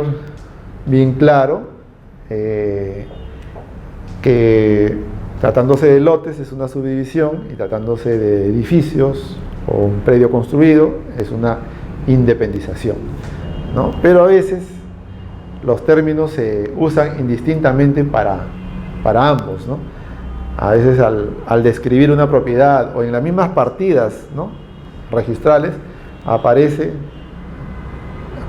bien claro que tratándose de lotes es una subdivisión y tratándose de edificios o un predio construido es una independización, ¿no? Pero a veces los términos se usan indistintamente para ambos, ¿no? A veces al describir una propiedad o en las mismas partidas, ¿no?, registrales aparece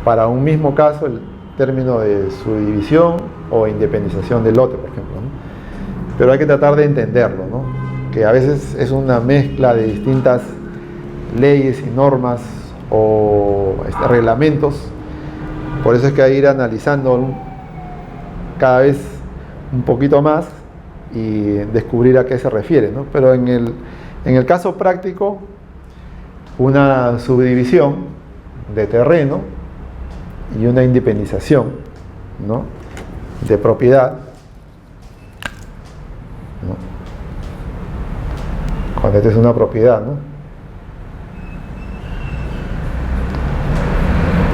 para un mismo caso el término de subdivisión o independización del lote, por ejemplo, ¿no? Pero hay que tratar de entenderlo, ¿no? Que a veces es una mezcla de distintas leyes y normas o reglamentos. Por eso es que hay que ir analizando cada vez un poquito más y descubrir a qué se refiere, ¿no? Pero en el caso práctico, una subdivisión de terreno y una independización, ¿no?, de propiedad, ¿no? Cuando esta es una propiedad, ¿no?,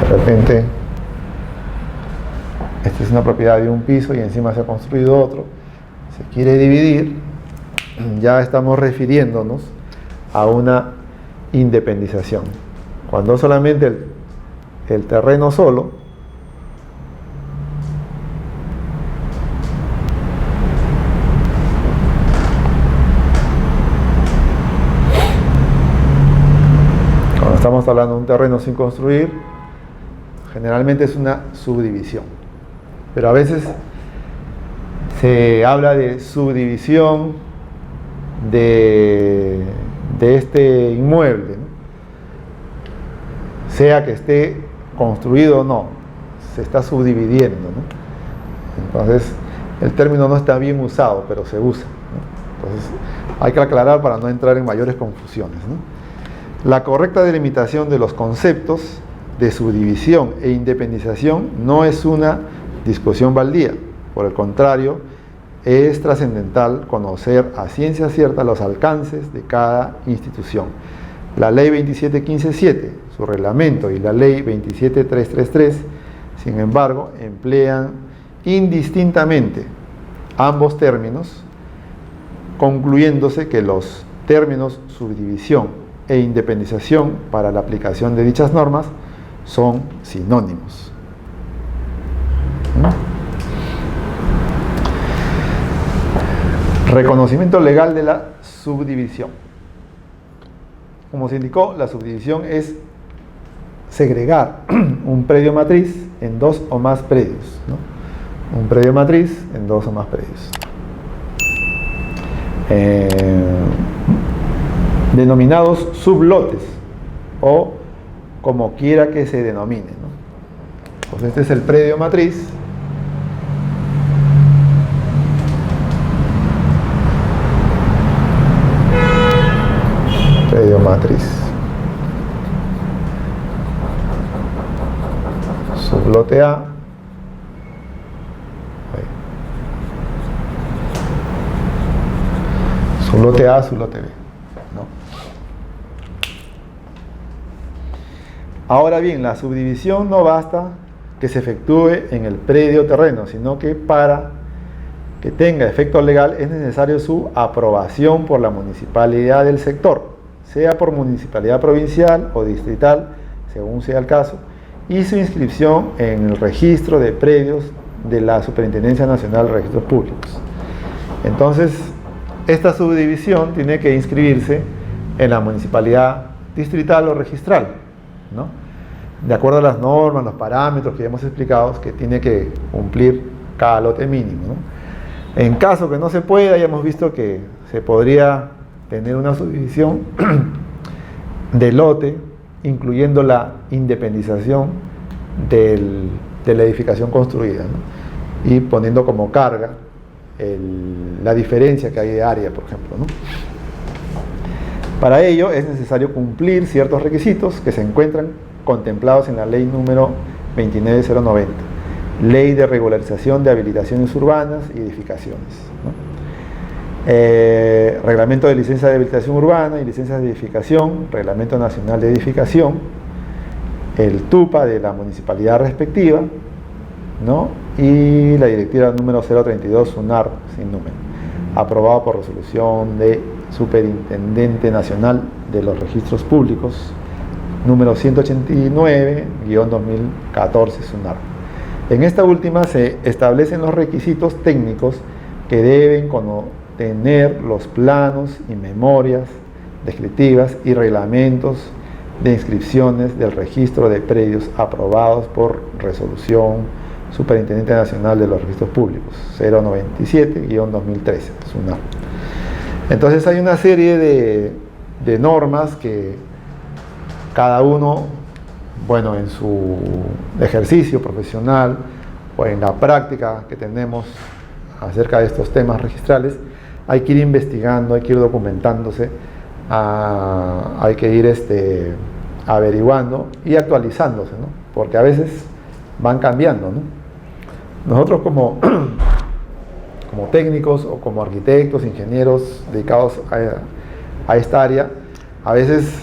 de repente esta es una propiedad de un piso y encima se ha construido otro, se quiere dividir, ya estamos refiriéndonos a una independización. Cuando solamente el terreno solo, cuando estamos hablando de un terreno sin construir, generalmente es una subdivisión. Pero a veces se habla de subdivisión de este inmueble, ¿no?, sea que esté construido o no, se está subdividiendo, ¿no? Entonces el término no está bien usado, pero se usa, ¿no? Entonces hay que aclarar para no entrar en mayores confusiones, ¿no? La correcta delimitación de los conceptos de subdivisión e independización no es una discusión baldía. Por el contrario, es trascendental conocer a ciencia cierta los alcances de cada institución. La Ley 27.15.7, su reglamento, y la Ley 27.333, sin embargo, emplean indistintamente ambos términos, concluyéndose que los términos subdivisión e independización para la aplicación de dichas normas son sinónimos. Reconocimiento legal de la subdivisión. Como se indicó, la subdivisión es segregar un predio matriz en dos o más predios, ¿no? Un predio matriz en dos o más predios. Denominados sublotes, o como quiera que se denomine, ¿no? Pues este es el predio matriz. Predio matriz. Sublote A. Sublote A, sublote B, ¿no? Ahora bien, la subdivisión no basta que se efectúe en el predio terreno, sino que para que tenga efecto legal es necesario su aprobación por la municipalidad del sector, sea por municipalidad provincial o distrital, según sea el caso, y su inscripción en el registro de predios de la Superintendencia Nacional de Registros Públicos. Entonces, esta subdivisión tiene que inscribirse en la municipalidad distrital o registral, ¿no?, de acuerdo a las normas, los parámetros que ya hemos explicado que tiene que cumplir cada lote mínimo, ¿no? En caso que no se pueda, ya hemos visto que se podría tener una subdivisión de lote, incluyendo la independización de la edificación construida, ¿no?, y poniendo como carga la diferencia que hay de área, por ejemplo, ¿no? Para ello es necesario cumplir ciertos requisitos que se encuentran contemplados en la ley número 29090, Ley de Regularización de Habilitaciones Urbanas y Edificaciones, ¿no? Reglamento de licencia de habilitación urbana y licencias de edificación, Reglamento Nacional de Edificación, el TUPA de la municipalidad respectiva, ¿no?, y la directiva número 032 SUNAR sin número, aprobado por resolución de Superintendente Nacional de los Registros Públicos número 189-2014 SUNAR. En esta última se establecen los requisitos técnicos que deben contener los planos y memorias descriptivas y reglamentos de inscripciones del registro de predios aprobados por resolución Superintendente Nacional de los Registros Públicos 097-2013. Es una. Entonces hay una serie de normas que cada uno, bueno, en su ejercicio profesional o en la práctica que tenemos acerca de estos temas registrales, hay que ir investigando, hay que ir documentándose, hay que ir averiguando y actualizándose, ¿no? Porque a veces van cambiando, ¿no? Nosotros como técnicos o como arquitectos, ingenieros dedicados a esta área, a veces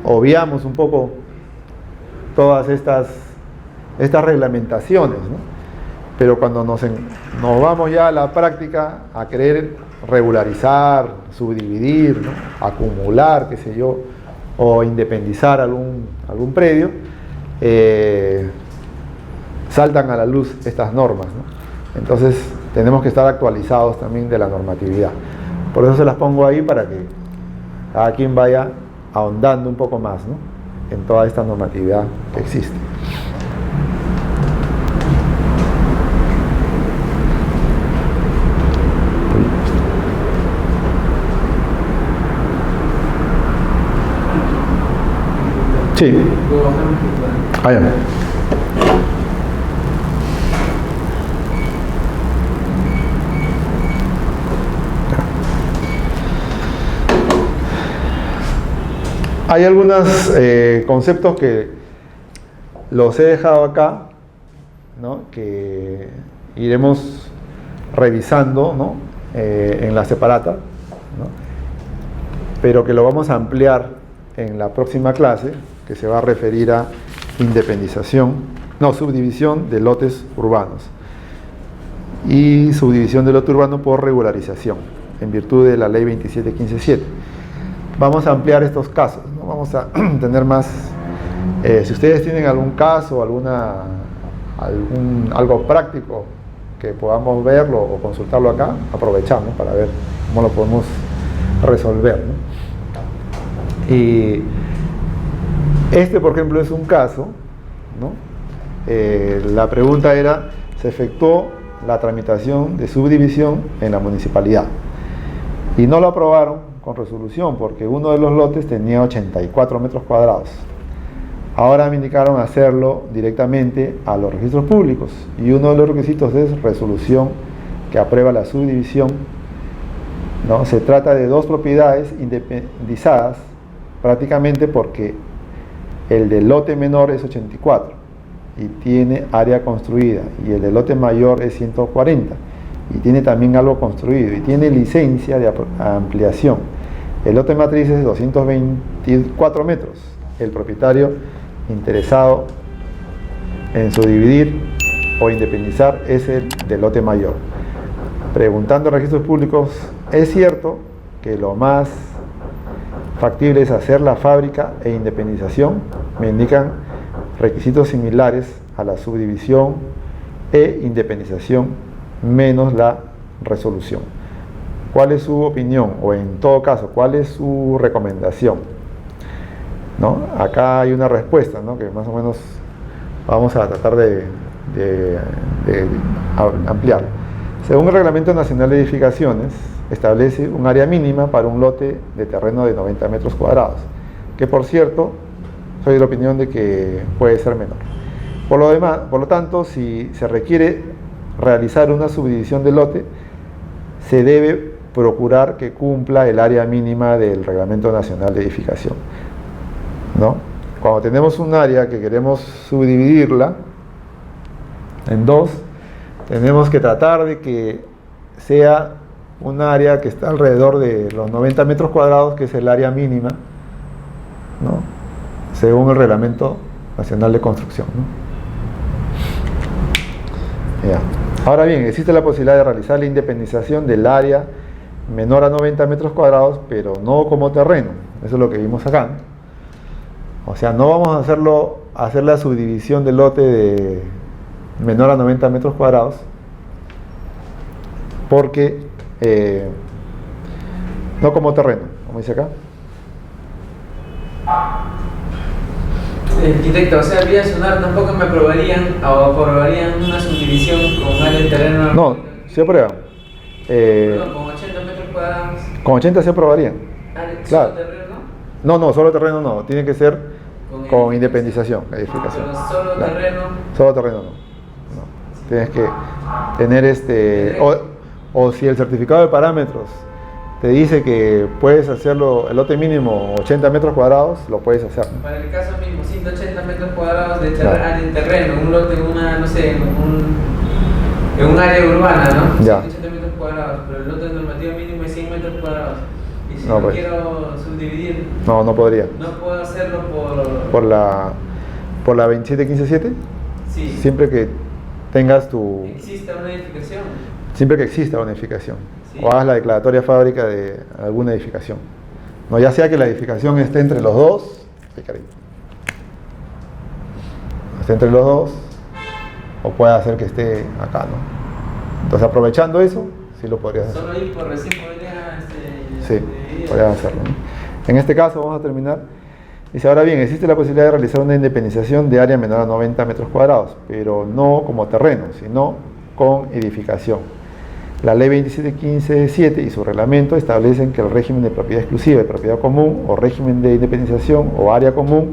obviamos un poco todas estas reglamentaciones, ¿no? Pero cuando nos vamos ya a la práctica a querer regularizar, subdividir, ¿no? Acumular, qué sé yo, o independizar algún predio, saltan a la luz estas normas, ¿no? Entonces tenemos que estar actualizados también de la normatividad. Por eso se las pongo ahí para que cada quien vaya ahondando un poco más, ¿no? En toda esta normatividad que existe. Sí. Ah, ya. Hay algunos conceptos que los he dejado acá, ¿no? Que iremos revisando, ¿no? En la separata, ¿no? Pero que lo vamos a ampliar en la próxima clase, que se va a referir a subdivisión de lotes urbanos y subdivisión de lote urbano por regularización, en virtud de la ley 27.15.7. Vamos a ampliar estos casos, ¿no? Vamos a tener más, si ustedes tienen algún caso, algo práctico que podamos verlo o consultarlo acá, aprovechamos para ver cómo lo podemos resolver, ¿no? Y por ejemplo, es un caso, ¿no? La pregunta era, se efectuó la tramitación de subdivisión en la municipalidad y no lo aprobaron con resolución porque uno de los lotes tenía 84 metros cuadrados. Ahora me indicaron hacerlo directamente a los registros públicos y uno de los requisitos es resolución que aprueba la subdivisión, ¿no? Se trata de dos propiedades independizadas prácticamente porque el del lote menor es 84 y tiene área construida y el del lote mayor es 140 y tiene también algo construido y tiene licencia de ampliación. El lote matriz es de 224 metros. El propietario interesado en subdividir o independizar es el del lote mayor. Preguntando a registros públicos, es cierto que lo más factible es hacer la fábrica e independización. Me indican requisitos similares a la subdivisión e independización menos la resolución. ¿Cuál es su opinión? O en todo caso, ¿cuál es su recomendación? ¿No? Acá hay una respuesta, ¿no? Que más o menos vamos a tratar de ampliar. Según el Reglamento Nacional de Edificaciones, establece un área mínima para un lote de terreno de 90 metros cuadrados, que por cierto, soy de la opinión de que puede ser menor. Por lo tanto, si se requiere realizar una subdivisión del lote, se debe procurar que cumpla el área mínima del Reglamento Nacional de Edificación, ¿no? Cuando tenemos un área que queremos subdividirla en dos, tenemos que tratar de que sea un área que está alrededor de los 90 metros cuadrados, que es el área mínima, ¿no? Según el Reglamento Nacional de Construcción, ¿no? Ya. Ahora bien, existe la posibilidad de realizar la independización del área menor a 90 metros cuadrados, pero no como terreno. Eso es lo que vimos acá, ¿no? O sea, no vamos a hacer la subdivisión del lote de menor a 90 metros cuadrados, porque no como terreno, como dice acá. Arquitecto, o sea, vía sonar tampoco me aprobarían o aprobarían una subdivisión con área de terreno. No, se aprueba. Perdón, con 80 metros cuadrados. Con 80 se aprobarían. Claro. ¿Solo terreno? No, solo terreno no, tiene que ser con independización, la Pero edificación. solo Claro. terreno. Solo terreno no. Tienes que tener o si el certificado de parámetros te dice que puedes hacerlo, el lote mínimo 80 metros cuadrados, lo puedes hacer. Para el caso mismo, 180 metros cuadrados de Claro. área en terreno, un lote en una, no sé, en un área urbana, ¿no? Ya. 180 metros cuadrados, pero el lote normativo mínimo es 100 metros cuadrados. Y si No, no pues. quiero subdividir, No podría. no puedo hacerlo Por la 27157, Sí. siempre que tengas tu... Existe una edificación. Siempre que exista una edificación, Sí. o hagas la declaratoria fábrica de alguna edificación. No, ya sea que la edificación esté entre los dos, esté entre los dos, o pueda hacer que esté acá, ¿no? Entonces, aprovechando eso, sí lo podrías hacer. Solo ahí por recién podría Sí, podrías hacerlo, ¿no? En este caso, vamos a terminar. Dice, ahora bien, existe la posibilidad de realizar una independización de área menor a 90 metros cuadrados, pero no como terreno, sino con edificación. La ley 2715-7 y su reglamento establecen que el régimen de propiedad exclusiva y propiedad común o régimen de independización o área común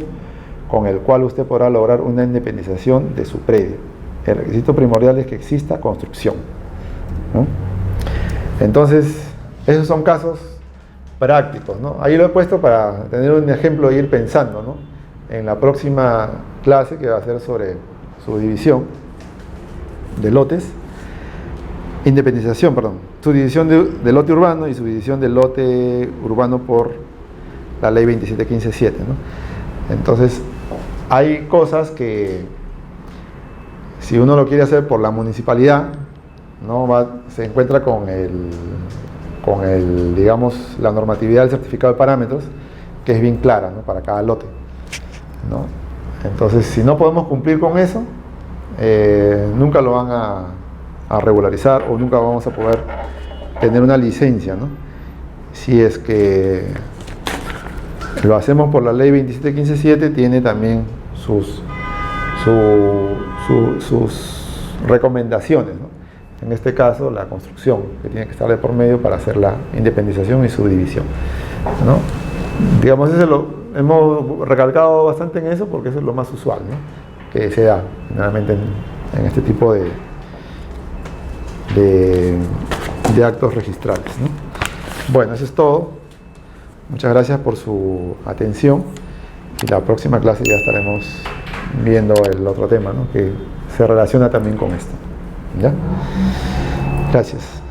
con el cual usted podrá lograr una independización de su predio. El requisito primordial es que exista construcción, ¿no? Entonces, esos son casos prácticos, ¿no? Ahí lo he puesto para tener un ejemplo e ir pensando, ¿no? En la próxima clase, que va a ser sobre subdivisión de lotes, subdivisión de lote urbano y subdivisión del lote urbano por la ley 2715-7, ¿no? Entonces, hay cosas que si uno lo quiere hacer por la municipalidad, ¿no? Se encuentra con digamos, la normatividad del certificado de parámetros, que es bien clara, ¿no? Para cada lote, ¿no? Entonces, si no podemos cumplir con eso, nunca lo van a regularizar o nunca vamos a poder tener una licencia, ¿no? Si es que lo hacemos por la ley 2715-7, tiene también sus recomendaciones, ¿no? En este caso, la construcción, que tiene que estar de por medio para hacer la independización y subdivisión, ¿no? Digamos, hemos recalcado bastante en eso porque eso es lo más usual, ¿no? Que se da generalmente en este tipo de actos registrales, ¿no? Bueno, eso es todo. Muchas gracias por su atención y la próxima clase ya estaremos viendo el otro tema, ¿no? Que se relaciona también con esto, ¿ya? Gracias.